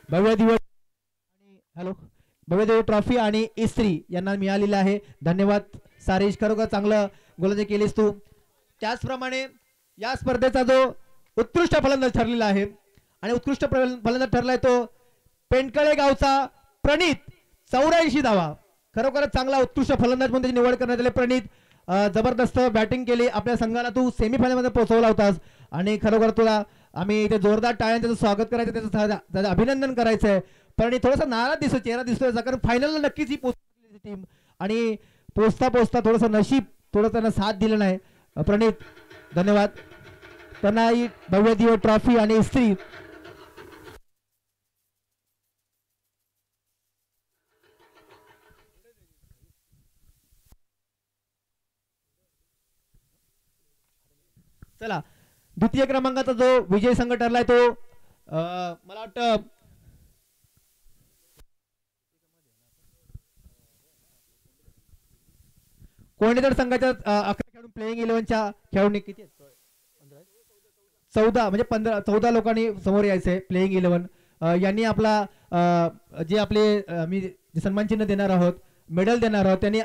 भव्य दिव्य ट्रॉफी आणि इस्त्री यांना मिळालेला आहे. धन्यवाद सारिश, खरोखर चांगलं गोलंदाजी केलीस तू. त्याचप्रमाणे या स्पर्धेचा जो उत्कृष्ट फलंदाज ठरलेला आहे आणि उत्कृष्ट फलंदाज ठरलाय तो पेंडकळे गावचा प्रणित, 84 धावा. खरोखरच चांगला उत्कृष्ट फलंदाज म्हणून त्याची निवड करण्यात आली. प्रणित जबरदस्त बॅटिंग केली, आपल्या संघाला तू सेमीफायनलमध्ये पोहोचवला होतास आणि खरोखर तुला आम्ही इथे जोरदार टाळ्याने त्याचं स्वागत करायचं, त्याचं अभिनंदन करायचंय. पण थोडासा नाराज दिसतो, चेहरा दिसतोय, कारण फायनलला नक्कीच ही पोहोचली टीम आणि पोचता थोडंसं नशीब त्यांना साथ दिलं नाही. प्रणित धन्यवाद. त्यांना ही भव्य दिव्य ट्रॉफी आणि इस्त्री. चला द्वितीय क्रमांकाचा जो विजय संघ ठरलाय तो मला वाटतं कोणीतरी संघाच्या 11 खेळून प्लेइंग 11च्या खेळून किती 14 म्हणजे 14 लोकांनी समोर यायचंय. प्लेइंग 11 यांनी आपला जे आपले मी सन्मान चिन्ह देणार आहोत, मेडल देणार आहोत, त्यांनी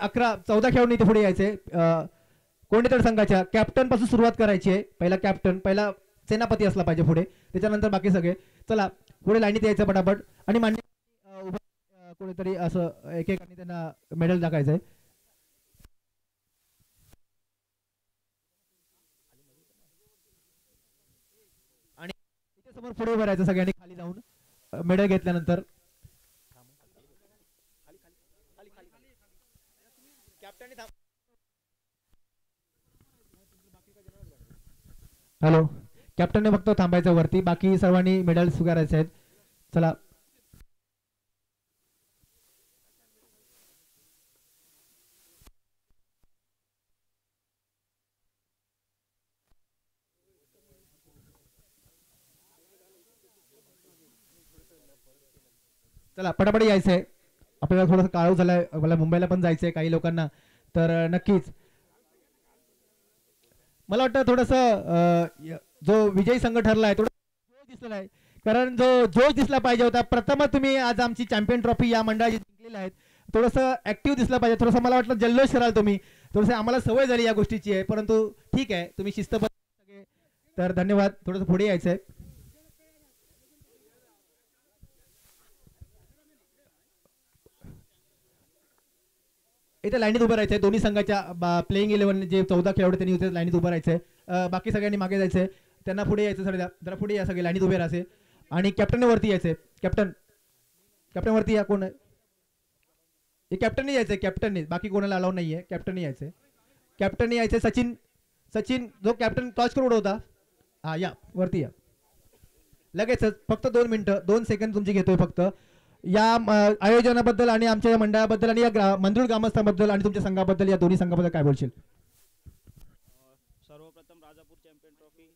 14 खेळून इथे पुढे यायचंय. कोणीतरी संघाच्या कॅप्टन पासून सुरुवात करायची आहे. पहिला सेनापती असला पाहिजे पुढे, त्याच्यानंतर बाकी सगळे. चला पुढे लाईनीत यायचं पटापट आणि मान्य कोणीतरी असं एकेकाने त्यांना मेडल दाखवायचंय. आणि समोर पुढे उभं राहायचं सगळ्यांनी खाली जाऊन मेडल घेतल्यानंतर. हॅलो, कॅप्टनने फक्त थांबायचं वरती, बाकी सर्वांनी मेडल स्वीकारायचे आहेत. चला. चला पटापट यायचंय, आपल्याला थोडंसं काळू झालंय, मला मुंबईला पण जायचंय काही लोकांना. तर नक्कीच मला वाटतं थोडंसं जो विजयी संघ ठरला आहे थोडं जोश दिसलेला आहे, कारण जो जोश दिसला पाहिजे होता. प्रथमच तुम्ही आज आमची चॅम्पियन ट्रॉफी या मंडळाची जिंकलेली आहेत, थोडंसं ऍक्टिव्ह दिसलं पाहिजे. थोडंसं मला वाटलं जल्लोष कराल तुम्ही, थोडंसं आम्हाला सवय झाली या गोष्टीची आहे, परंतु ठीक आहे, तुम्ही शिस्तबद्ध सगळे. तर धन्यवाद. थोडंसं पुढे यायचंय. इथे लाईनीत उभं राहायचंय, दोन्ही संघाच्या प्लेइंग 11 जे 14 खेळाडू त्यांनी इथे लाईनीत उभं राहायचंय. बाकी सगळ्यांनी मागे जायचंय, त्यांना पुढे यायचं. सगळ्या जरा पुढे या, सगळे लाईनीत उभे राहायचे. आणि कॅप्टनने वरती यायचंय. कॅप्टन वरती या. कोण आहे हे? कॅप्टनने यायचंय, कॅप्टनने, बाकी कोणाला अलाउ नाहीये. कॅप्टनने यायचंय, कॅप्टनने यायचंय. सचिन जो कॅप्टन टॉस करून होता, हा या वरती या लगेचच. फक्त 2 मिनिटं 2 सेकंद तुमची घेतोय फक्त. या आयोजनाबद्दल आणि आमच्या या मंडळाबद्दल आणि या मंजुळ ग्रामस्थांबद्दल आणि तुमच्या संघाबद्दल, या दोन्ही संघाबद्दल काय बोलशील? सर्वप्रथम राजापूर चॅम्पियन ट्रॉफी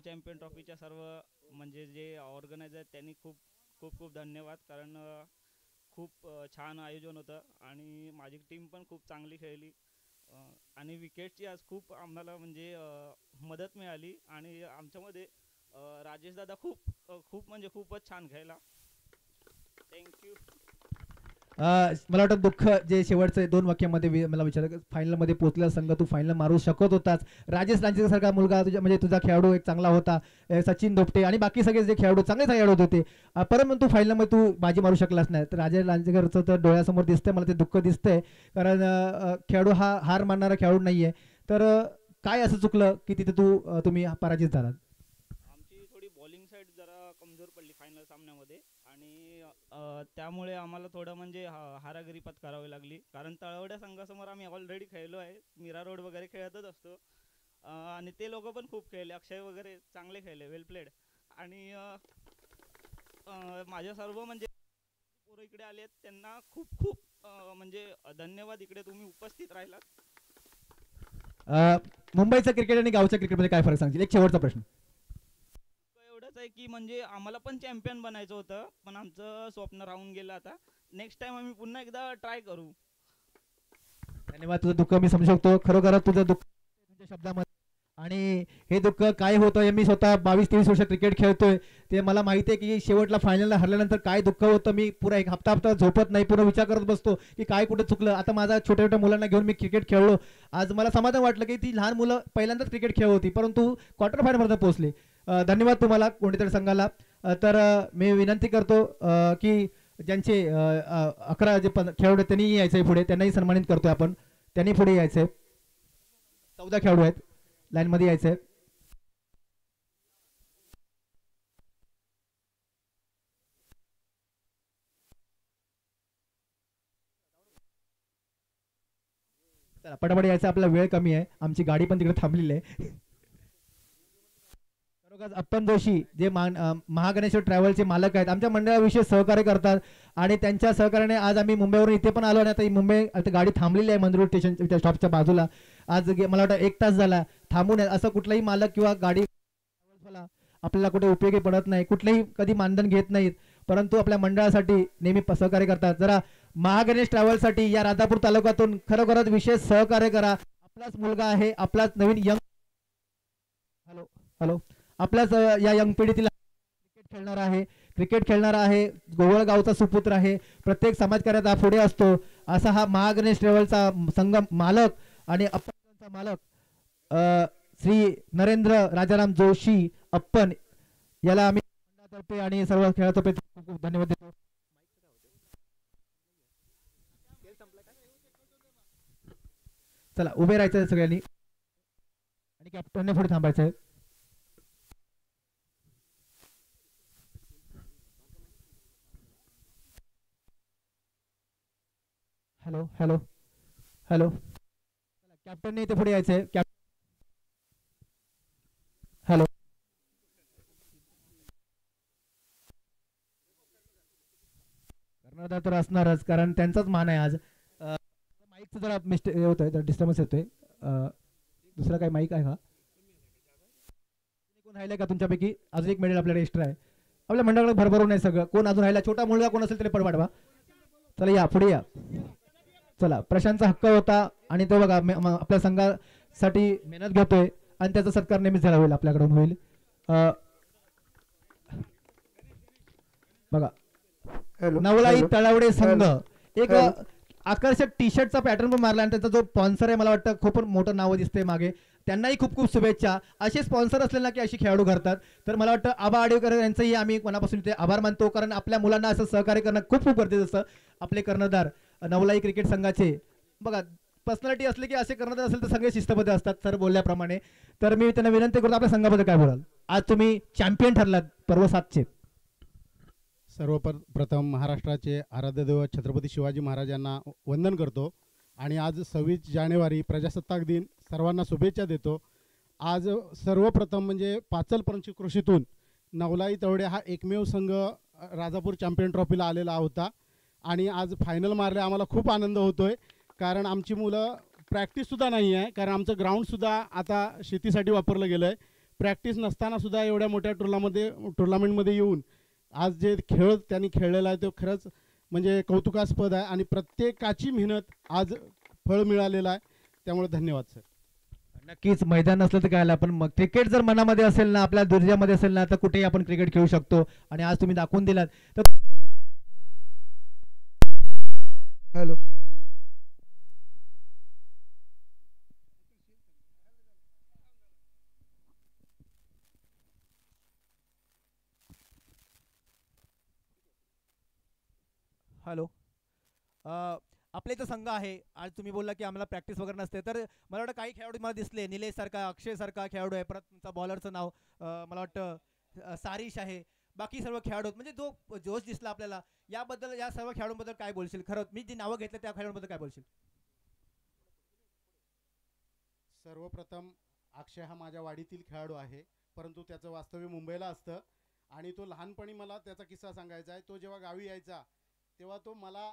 चॅम्पियन ट्रॉफीच्या सर्व म्हणजे जे ऑर्गनायझर आहेत त्यांनी खूप खूप खूप धन्यवाद, कारण खूप छान आयोजन होतं आणि माझी टीम पण खूप चांगली खेळली आणि विकेटची आज खूप आम्हाला म्हणजे मदत मिळाली आणि आमच्यामध्ये राजेश दादा खूप म्हणजे खूपच छान खेळला. थँक्यू. मला वाटतं दुःख जे शेवटचं 2 वाक्यामध्ये मला विचार, फायनलमध्ये पोहोचलेला संघ, तू फायनल मारू शकत होताच. राजेश रांचेसारखा मुलगा तुझ्या म्हणजे तुझा खेळाडू एक चांगला होता, सचिन धोपटे आणि बाकी सगळे जे खेळाडू चांगले खेळाडू होते, परंतु फायनलमध्ये तू बाजी मारू शकलास नाही. तर राजेश रांचेकरचं तर डोळ्यासमोर दिसतंय, मला ते दुःख दिसतंय, कारण खेळाडू हा हार मानणारा खेळाडू नाहीये. तर काय असं चुकलं की तिथे तुम्ही पराजित झालात? आमची थोडी बॉलिंग साईड जरा कमजोर पडली फायनल सामन्यामध्ये आणि त्यामुळे आम्हाला थोडं म्हणजे हारागिरी पत्करावी लागली, कारण तळवड्या संघासमोर आम्ही ऑलरेडी खेळलो आहे. मीरा रोड वगैरे खेळतच असतो आणि ते लोक पण खूप खेळले, अक्षय वगैरे चांगले खेळले, वेल प्लेड. आणि माझ्या सर्व म्हणजे पोरं इकडे आले आहेत त्यांना खूप खूप म्हणजे धन्यवाद, इकडे तुम्ही उपस्थित राहिलात. मुंबईचं क्रिकेट आणि गावच्या क्रिकेटमध्ये काय फरक सांगशील? एक शेवटचा प्रश्न. एवढंच आहे की म्हणजे आम्हाला पण चॅम्पियन बनायचं होतं, पण आमचं स्वप्न राहून गेलं. आता नेक्स्ट टाइम आम्ही पुन्हा एकदा ट्राय करू. धन्यवाद. तुझं दुःख मी समजू शकतो, खरोखर तुझं दुःख तुमच्या शब्दामध्ये. आणि हे दुःख काय होतं हे मी स्वतः 22-23 वर्ष क्रिकेट खेळतोय, ते मला माहिती आहे की शेवटला फायनलला हरल्यानंतर काय दुःख होतं. मी पुरा एक हप्ता झोपत नाही, पूर्ण विचार करत बसतो की काय कुठे चुकलं. आता माझ्या छोट्या छोट्या मुलांना घेऊन मी क्रिकेट खेळलो, आज मला समाधान वाटलं की ती लहान मुलं पहिल्यांदाच क्रिकेट खेळ होती, परंतु क्वार्टर फायनलपर्यंत पोहोचले. धन्यवाद तुम्हाला कोणत्यातरी संघाला. तर मी विनंती करतो की ज्यांचे 11 जे खेळाडू त्यांनी यायचंय पुढे, त्यांनाही सन्मानित करतोय आपण. त्यांनी पुढे यायचंय. 14 खेळाडू आहेत, लाईनमध्ये यायचंय. चला पटापट यायचं, आपला वेळ कमी आहे, आमची गाडी पण तिकडे थांबलेली आहे. अप्पन जोशी जे महागणेश्वर ट्रॅव्हलचे मालक आहेत, आमच्या मंडळाविषयी सहकार्य करतात आणि त्यांच्या सहकार्याने आज आम्ही मुंबईवरून इथे पण आलो आणि आता मुंबई गाडी थांबलेली आहे मंदरूळ स्टेशन स्टॉपच्या बाजूला. आज मला वाटतं 1 तास झाला थांबून. असं कुठलाही मालक किंवा गाडी आपल्याला कुठे उपयोगी पडत नाही, कुठलेही कधी मानधन घेत नाहीत, परंतु आपल्या मंडळासाठी नेहमी सहकार्य करतात. जरा महागणेश ट्रॅव्हलसाठी या राजापूर तालुक्यातून खरोखरच विशेष सहकार्य करा. आपलाच मुलगा आहे, आपलाच नवीन यंग हॅलो आपल्याच या यंग पिढीतील क्रिकेट खेळणारा आहे, गोवळगावचा सुपुत्र आहे, प्रत्येक समाजकार्यात पुढे असतो, असा हा महागणेश ट्रॅव्हलचा संघ मालक आणि अप्पनचा मालक श्री नरेंद्र राजाराम जोशी अप्पन याला आम्ही मंडळातर्फे आणि सर्व खेळातर्फे खूप खूप धन्यवाद देतो. चला उभे राहायचं आहे सगळ्यांनी आणि कॅप्टनने पुढे थांबायचं आहे. हॅलो हॅलो हॅलो, कॅप्टनने इथे पुढे यायचंय. हॅलो, कर्णधार तर असणारच कारण त्यांचाच मान आहे आज. माईकचं जरा मिस्टेक होतोय, जरा डिस्टर्बन्स येतोय. दुसरा काही माईक आहे का? कोण राहिलंय का तुमच्यापैकी? अजून एक मेडल आपल्याकडे एक्स्ट्रा आहे. आपल्या मंडळाकडे भरभरून आहे सगळं. कोण अजून राहिला? छोटा मुलगा कोण असेल तरी पड पाठवा. चला या पुढे या. चला, प्रशांतचा हक्क होता आणि तो बघा आपल्या संघासाठी मेहनत घेतोय आणि त्याचा सत्कार नेहमीच झाला होईल, आपल्याकडून होईल. बघा नवलाई तळवडे संघ एक आकर्षक टी शर्टचा पॅटर्न पण मारला आणि त्याचा जो स्पॉन्सर आहे मला वाटतं खूप मोठं नाव दिसतंय मागे. त्यांनाही खूप खूप शुभेच्छा. असे स्पॉन्सर असले ना की अशी खेळाडू घडतात. तर मला वाटतं आबा आडेकर यांचंही आम्ही मनापासून इथे आभार मानतो, कारण आपल्या मुलांना असं सहकार्य करणं खूप खूप गरजेचं असतं. आपले कर्णधार नवलाई क्रिकेट संघाचे बघा पर्सनॅलिटी असली की असे कर्णधार असेल तर सगळे शिस्तबद्ध असतात सर बोलल्याप्रमाणे. तर मी त्यांना विनंती करतो आपल्या संघाबद्दल काय बोलाल? आज तुम्ही चॅम्पियन ठरलात पर्व 7चे. सर्वप्रथम महाराष्ट्राचे आराध्य दैवत छत्रपती शिवाजी महाराजांना वंदन करतो आणि आज 26 जानेवारी प्रजासत्ताक दिन सर्वांना शुभेच्छा देतो. आज सर्वप्रथम म्हणजे पाचल पंचक्रोशीतून नवलाई तवडे हा एकमेव संघ राजापूर चॅम्पियन ट्रॉफीला आलेला होता आणि आज फायनल मारले. आम्हाला खूप आनंद होतोय कारण आमची मुलं प्रॅक्टिससुद्धा नाही आहे, कारण आमचं ग्राउंडसुद्धा आता शेतीसाठी वापरलं गेलं आहे. प्रॅक्टिस नसतानासुद्धा एवढ्या मोठ्या टुर्नामेंटमध्ये येऊन आज जे खेळ त्यांनी खेळलेला आहे तो खरंच म्हणजे कौतुकास्पद आहे आणि प्रत्येकाची मेहनत आज फळ मिळालेलं आहे. त्यामुळे धन्यवाद सर. नक्कीच मैदान नसलं तर काय आलं, पण क्रिकेट जर मनामध्ये असेल ना, आपल्या दुर्जामध्ये असेल ना, तर कुठेही आपण क्रिकेट खेळू शकतो आणि आज तुम्ही दाखवून दिलात. तर हॅलो, हॅलो, आपल्या इथं संघ आहे. आज तुम्ही बोलला की आम्हाला प्रॅक्टिस वगैरे नसते, तर मला वाटतं काही खेळाडू मला दिसले, निलेश सारखा, अक्षय सारखा खेळाडू आहे. परत तुमचा बॉलरचं नाव मला वाटतं सारिश आहे. बाकी सर्व खेळाडू म्हणजे जो जोश दिसला आपल्याला, याबद्दल या सर्व खेळाडूंबद्दल काय बोलशील? खरं मी जी नावं घेतली त्या खेळाडूंबद्दल काय बोलशील? सर्वप्रथम अक्षय हा माझ्या वाडीतील खेळाडू आहे, परंतु त्याचं वास्तव्य मुंबईला असतं आणि तो लहानपणी मला त्याचा किस्सा सांगायचा आहे. तो जेव्हा गावी यायचा तेव्हा तो मला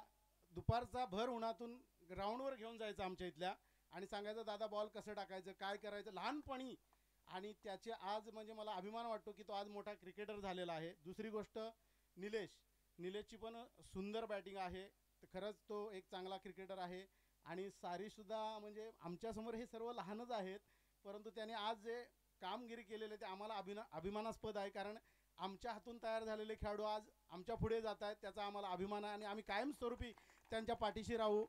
दुपारचा भर उन्हातून ग्राउंडवर घेऊन जायचा आमच्या इथल्या आणि सांगायचं दादा बॉल कसं टाकायचं, काय करायचं लहानपणी. आणि त्याचे आज म्हणजे मला अभिमान वाटतो की तो आज मोठा क्रिकेटर झालेला आहे. दुसरी गोष्ट निलेशची पण सुंदर बॅटिंग आहे, तर खरंच तो एक चांगला क्रिकेटर आहे. आणि सारीसुद्धा म्हणजे आमच्यासमोर हे सर्व लहानच आहेत, परंतु त्याने आज जे कामगिरी केलेले ते आम्हाला अभिमानास्पद आहे, कारण आमच्या हातून तयार झालेले खेळाडू आज आमच्या पुढे जात आहेत, त्याचा आम्हाला अभिमान आहे आणि आम्ही कायमस्वरूपी त्यांच्या पाठीशी राहू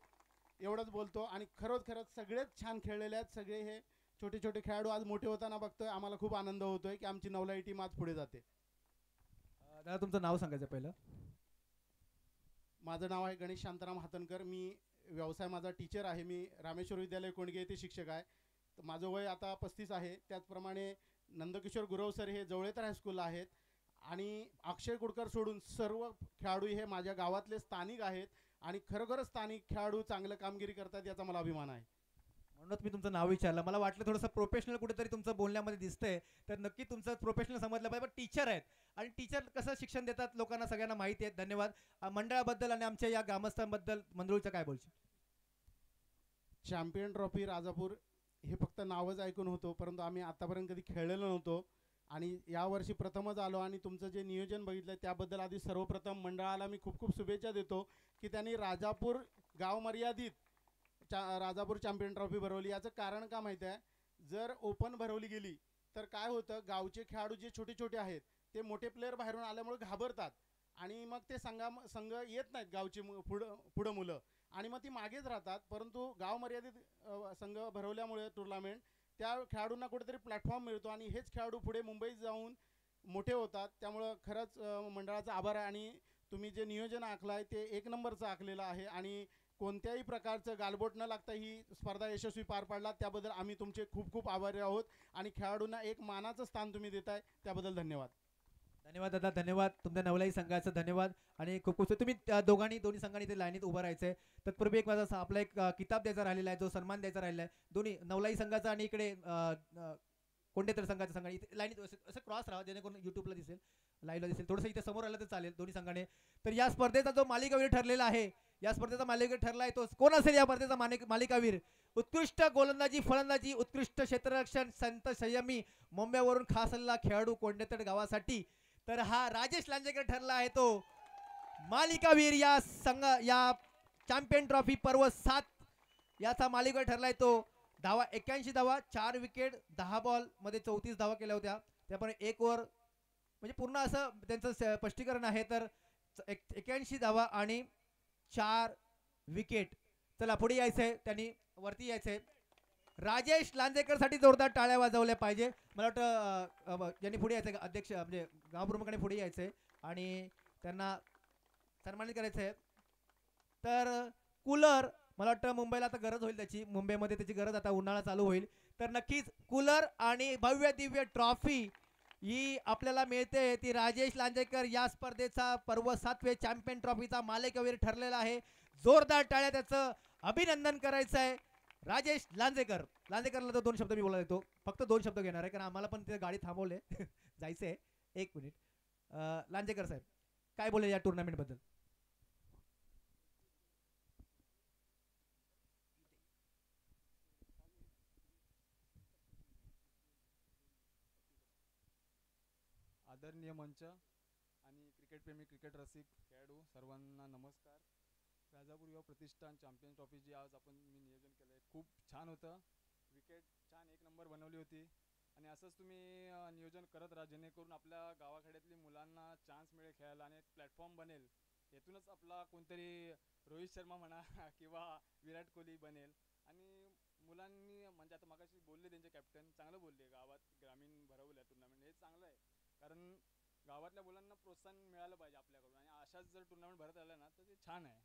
एवढंच बोलतो. आणि खरंच सगळेच छान खेळलेले आहेत. सगळे हे छोटे छोटे खेळाडू आज मोठे होताना बघतोय, आम्हाला खूप आनंद होतोय की आमची नवलाई टीम आज पुढे जाते. दादा तुमचं नाव सांगायचं पहिलं. माझं नाव आहे गणेश शांताराम हातनकर. मी व्यवसाय माझा टीचर आहे. मी रामेश्वर विद्यालय कोंडगे येथे शिक्षक आहे. तर माझं वय आता 35 आहे. त्याचप्रमाणे नंदकिशोर गुरव सर हे जवळेतर हायस्कूलला आहेत आणि अक्षय कुडकर सोडून सर्व खेळाडू हे माझ्या गावातले स्थानिक आहेत आणि खरोखरच स्थानिक खेळाडू चांगलं कामगिरी करतात याचा मला अभिमान आहे. म्हणूनच मी तुमचं नाव विचारलं. मला वाटलं थोडंसं प्रोफेशनल कुठेतरी तुमचं बोलण्यामध्ये दिसतंय, तर नक्की तुमचं प्रोफेशनल समजलं पाहिजे. पण टीचर आहेत आणि टीचर कसं शिक्षण देतात लोकांना सगळ्यांना माहिती आहे. धन्यवाद. मंडळाबद्दल आणि आमच्या या ग्रामस्थांबद्दल मंडळीचं काय बोलशील? चॅम्पियन ट्रॉफी राजापूर हे फक्त नावच ऐकून होतो, परंतु आम्ही आतापर्यंत कधी खेळलेलो नव्हतो आणि यावर्षी प्रथमच आलो आणि तुमचं जे नियोजन बघितलं त्याबद्दल आधी सर्वप्रथम मंडळाला मी खूप खूप शुभेच्छा देतो की त्यांनी राजापूर गाव मर्यादित राजापूर चॅम्पियन ट्रॉफी भरवली. याचं कारण का माहिती आहे, जर ओपन भरवली गेली तर काय होतं, गावचे खेळाडू जे छोटे छोटे आहेत ते मोठे प्लेयर बाहेरून आल्यामुळे घाबरतात आणि मग ते संघ येत नाहीत गावची पुढं मुलं आणि मग ती मागेच राहतात. परंतु गाव मर्यादित संघ भरवल्यामुळे टुर्नामेंट त्या खेळाडूंना कुठेतरी प्लॅटफॉर्म मिळतो आणि हेच खेळाडू पुढे मुंबईत जाऊन मोठे होतात. त्यामुळं खरंच मंडळाचा आभार आहे आणि तुम्ही जे नियोजन आखलं आहे ते एक नंबरचं आखलेलं आहे आणि कोणत्याही प्रकारचं गालबोट न लागता ही स्पर्धा यशस्वी पार पाडला त्याबद्दल आम्ही तुमचे खूप खूप आभारी आहोत आणि खेळाडूंना एक मानाचं स्थान तुम्ही देताय त्याबद्दल धन्यवाद. धन्यवाद दादा, धन्यवाद तुमच्या नवलाई संघाचं धन्यवाद. आणि खूप खूप तुम्ही दोन्ही संघांनी इथे लाईनीत उभं राहायचंय. तत्पूर्वी एक माझा आपला एक किताब द्यायचा राहिलेला आहे, जो सन्मान द्यायचा राहिलेला आहे दोन्ही नवलाई संघाचा आणि इकडे कोणत्या संघाच्या संघाने इथे लाईनीत असं क्रॉस राहा जेणेकरून युट्यूबला दिसेल, लाईव्हला दिसेल. थोडंसं इथे समोर आलं तर चालेल दोन्ही संघाने. तर या स्पर्धेचा जो मालिकावीर ठरलेला आहे, या स्पर्धेचा मालिकावीर ठरला आहे तो कोण असेल या स्पर्धेचा मालिकावीर? उत्कृष्ट गोलंदाजी फलंदाजी उत्कृष्ट क्षेत्ररक्षण संत संयमी मुंबईवरून खास आलेला खेळाडू कोंडेतड गावासाठी. तर हा राजेश लांजेकर ठरला आहे तो मालिकावीर या या चॅम्पियन ट्रॉफी पर्व 7 याचा मालिकावीर ठरलाय तो. धावा 81 धावा, 4 विकेट, 10 बॉल मध्ये 34 धावा केल्या होत्या. त्याप्रमाणे 1 ओव्हर म्हणजे पूर्ण असं त्यांचं स्पष्टीकरण आहे. तर 81 धावा आणि 4 विकेट. चला पुढे यायचंय, त्यांनी वरती यायचंय. राजेश लांजेकर साठी जोरदार टाळ्या वाजवल्या पाहिजे. मला वाटतं ज्यांनी पुढे यायचंय अध्यक्ष म्हणजे गावप्रमुखाने पुढे यायचंय आणि त्यांना सन्मानित करायचंय. तर कूलर मला वाटतं मुंबईला आता गरज होईल त्याची, मुंबईमध्ये त्याची गरज आता उन्हाळा चालू होईल. तर नक्कीच कूलर आणि भव्य दिव्य ट्रॉफी ही आपल्याला मिळते. ती राजेश लांजेकर या स्पर्धेचा पर्व 7वे चॅम्पियन ट्रॉफीचा मालिकावीर ठरलेला आहे. जोरदार टाळ्या त्याचं अभिनंदन करायचं आहे. राजेश लांजेकरला तर 2 शब्द मी बोलायला येतो, फक्त 2 शब्द घेणार आहे कारण आम्हाला पण ते गाडी थांबवले जायचंय. 1 मिनिट. लांजेकर साहेब काय बोले या टुर्नामेंट बद्दल? आदरणीय मंच आणि क्रिकेटप्रेमी क्रिकेट रसिक खेळाडू सर्वांना नमस्कार. राजापूर युवा प्रतिष्ठान चॅम्पियन ट्रॉफी जी आज मी नियोजन केलं आहे खूप छान होतं. विकेट छान 1 नंबर बनवली होती आणि असंच तुम्ही नियोजन करत राहा जेणेकरून आपल्या गावाखेड्यातली मुलांना चान्स मिळेल खेळायला आणि एक प्लॅटफॉर्म बनेल. यातूनच आपला कोणतरी रोहित शर्मा म्हणा किंवा विराट कोहली बनेल. आणि मुलांनी म्हणजे आता मगाशी बोलले त्यांचे कॅप्टन चांगलं बोलले, गावात ग्रामीण भरवलं टुर्नामेंट हे चांगलं आहे कारण गावातल्या मुलांना प्रोत्साहन मिळालं पाहिजे आपल्याकडून आणि अशाच जर टुर्नामेंट भरत आलं ना तर ते छान आहे.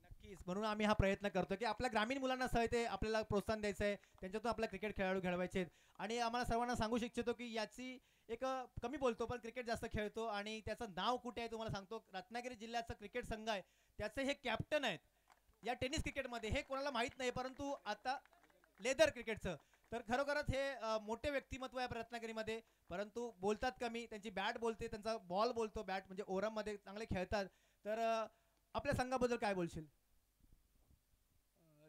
नक्कीच, म्हणून आम्ही हा प्रयत्न करतो की आपल्या ग्रामीण मुलांना ते आपल्याला प्रोत्साहन द्यायचं आहे, त्यांच्यातून आपल्या क्रिकेट खेळाडू घडवायचे आहेत. आणि आम्हाला सर्वांना सांगू इच्छितो की याची एक कमी बोलतो पण क्रिकेट जास्त खेळतो आणि त्याचं नाव कुठे आहे तुम्हाला सांगतो. रत्नागिरी जिल्ह्याचा क्रिकेट संघ आहे, त्याचे हे कॅप्टन आहेत या टेनिस क्रिकेटमध्ये. हे कोणाला माहीत नाही परंतु आता लेदर क्रिकेटचं तर खरोखरच हे मोठे व्यक्तिमत्व आहे रत्नागिरीमध्ये, परंतु बोलतात कमी. त्यांची बॅट बोलते, त्यांचा बॉल बोलतो. बॅट म्हणजे ओरममध्ये चांगले खेळतात. तर आपल्या संघाबद्दल काय बोलशील?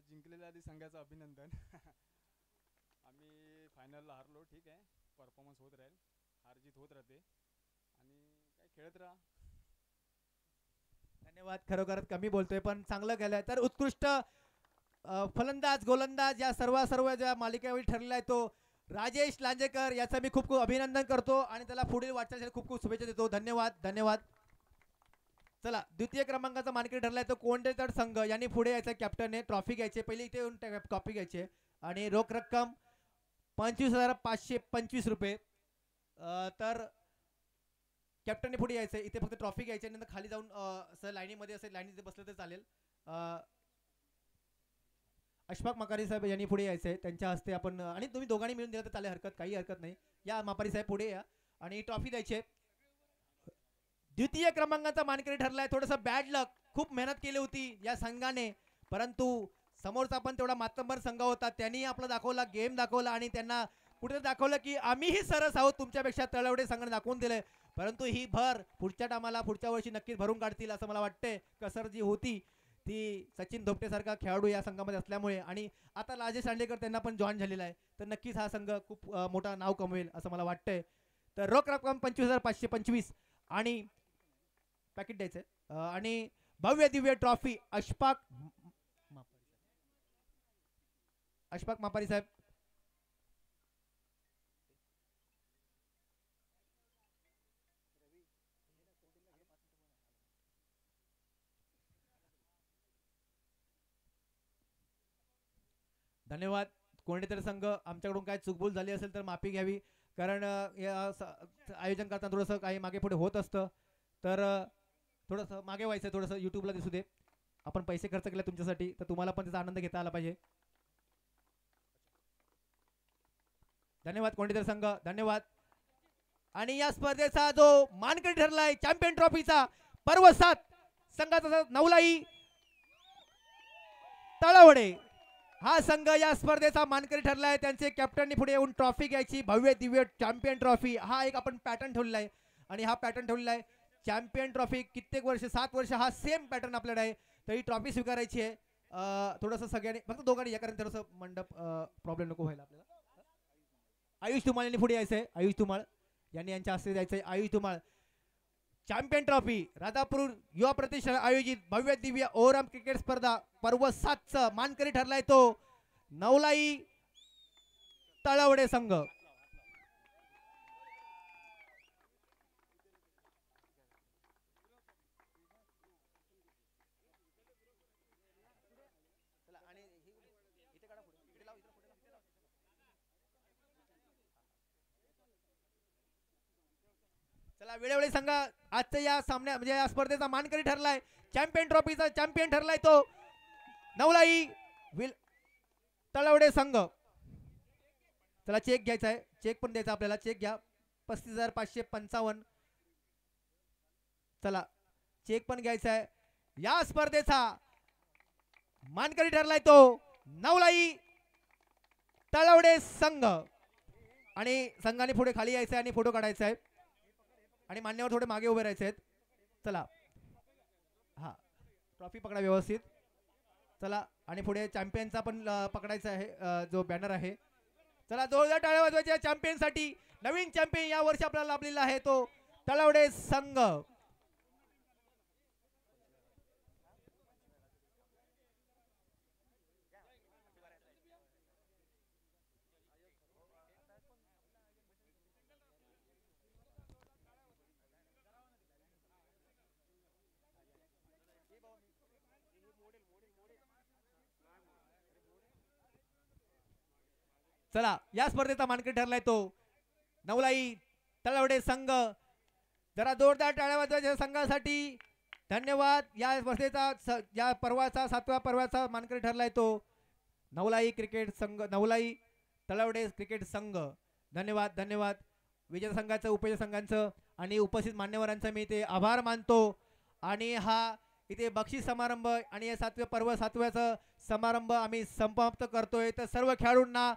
जिंकलेल्या आधी संघाचं अभिनंदन. आम्ही फायनलला हारलो, ठीक आहे, परफॉर्मन्स होत राहील, हारजीत होत राहते आणि काय खेळत राहा. धन्यवाद. खरोखर कमी बोलतोय पण चांगलं केलंय. तर उत्कृष्ट फलंदाज गोलंदाज या सर्व ज्या मालिकेवर ठरलेला आहे तो राजेश लांजेकर, याचं मी खूप खूप अभिनंदन करतो आणि त्याला पुढील वाटचालीसाठी खूप खूप शुभेच्छा देतो. धन्यवाद. चला द्वितीय क्रमांकाचा मानकरी ठरलाय तो कोंडेतड संघ. यांनी पुढे यायचं, कॅप्टनने ट्रॉफी घ्यायची, पहिले इथे येऊन ट्रॉफी घ्यायची आणि रोख रक्कम 25,525 रुपये. तर कॅप्टनने पुढे यायचं, इथे फक्त ट्रॉफी घ्यायची, नंतर खाली जाऊन असं लाईनीमध्ये असेल, लाईनीत बसलं तर चालेल. अशफाक माकारी साहेब यांनी पुढे यायचंय, त्यांच्या हस्ते आपण आणि तुम्ही दोघांनी मिळून दिलं तर चालेल, काही हरकत नाही. या मापारी साहेब पुढे या आणि ट्रॉफी द्यायची आहे. द्वितीय क्रमांकाचा मानकरी ठरलाय. थोडंसं बॅड लक, खूप मेहनत केली होती या संघाने परंतु समोरचा पण तेवढा मातंबर संघ होता, त्यांनी आपला दाखवला, गेम दाखवला आणि त्यांना कुठे दाखवलं की आम्हीही सरस आहोत, तुमच्यापेक्षा तळवडे संघाने दाखवून दिले. परंतु ही भर पुढच्या टायमाला पुढच्या वर्षी नक्कीच भरून काढतील असं मला वाटतंय. कसर जी होती ती सचिन धोपटे सारखा खेळाडू या संघामध्ये असल्यामुळे आणि आता राजेश लांजेकर त्यांना पण जॉईन झालेला आहे, तर नक्कीच हा संघ खूप मोठा नाव कमवेल असं मला वाटतंय. तर रोख रक्कम 25,525 आणि पॅकेट द्यायचंय आणि भव्य दिव्य ट्रॉफी अशफाक मापारी साहेब. धन्यवाद. कोंडेतर संघ, आमच्याकडून काय चुकभूल झाली असेल तर माफी घ्यावी कारण आयोजन करताना थोडंसं काही मागे पुढे होत असतं, तर थोडंसं मागे व्हायचं, थोडंसं यूट्यूबला दिसू दे. आपण पैसे खर्च केले तुमच्यासाठी, तर तुम्हाला पण त्याचा आनंद घेता आला पाहिजे. धन्यवाद कोंडीकर संघ, धन्यवाद. आणि या स्पर्धेचा जो मानकरी ठरलाय चॅम्पियन ट्रॉफीचा पर्व 7 संघाचा नवलाई तळवडे हा संघ या स्पर्धेचा मानकरी ठरलाय. त्यांचे कॅप्टननी पुढे येऊन ट्रॉफी घ्यायची, भव्य दिव्य चॅम्पियन ट्रॉफी. हा एक आपण पॅटर्न ठेवलेला आहे आणि हा पॅटर्न ठेवलेला आहे चॅम्पियन ट्रॉफी. कित्येक वर्ष 7 वर्ष हा सेम पॅटर्न आपल्याकडे आहे. तर ही ट्रॉफी स्वीकारायची आहे. थोडंसं सगळ्यांनी फक्त दोघांनी या, कारण थोडंसं मंडप प्रॉब्लेम नको व्हायला आपल्याला. आयुष धुमाळ यांनी पुढे यायचंय. आयुष धुमाळ यांनी यांच्या हस्ते जायचंय. आयुष धुमाळ चॅम्पियन ट्रॉफी राधापूर युवा प्रतिष्ठान आयोजित भव्य दिव्य ओव्हरआर्म क्रिकेट स्पर्धा पर्व 7 मानकरी ठरलाय तो नवलाई तळवडे संघ. चला वेळोवेळी संघ आजच्या या सामन्या म्हणजे या स्पर्धेचा मानकरी ठरलाय. चॅम्पियन ट्रॉफीचा चॅम्पियन ठरलाय तो नवलाई तळवडे संघ. चला चेक घ्यायचा आहे, चेक पण द्यायचा आपल्याला. चेक घ्या 35,555. चला चेक पण घ्यायचा आहे. या स्पर्धेचा मानकरी ठरलाय तो नवलाई तळवडे संघ. आणि संघाने पुढे खाली यायचं आहे आणि फोटो काढायचा आहे आणि मान्यवर थोडे मागे उभे राहायचे आहेत. चला हा ट्रॉफी पकडा व्यवस्थित. चला आणि पुढे चॅम्पियनचा पण पकडायचा आहे जो बॅनर आहे. चला जोरदार टाळ्या वाजवायच्या चॅम्पियनसाठी. नवीन चॅम्पियन या वर्षी आपल्याला लाभलेला आहे तो तळवडे संघ. चला या स्पर्धेचा मानकरी ठरलाय तो नवलाई तळवडे संघ. जरा जोरदार टाळ्या वाजवायच्या संघासाठी. धन्यवाद. या स्पर्धेचा या पर्वाचा 7व्या पर्वाचा मानकरी ठरलाय तो नवलाई क्रिकेट संघ, नवलाई तळवडे क्रिकेट संघ. धन्यवाद धन्यवाद विजेता संघाचं, उपविजेता संघांचं आणि उपस्थित मान्यवरांचं मी इथे आभार मानतो. आणि हा इथे बक्षीस समारंभ आणि या 7व्या पर्व 7व्याचा समारंभ आम्ही समाप्त करतोय. तर सर्व खेळाडूंना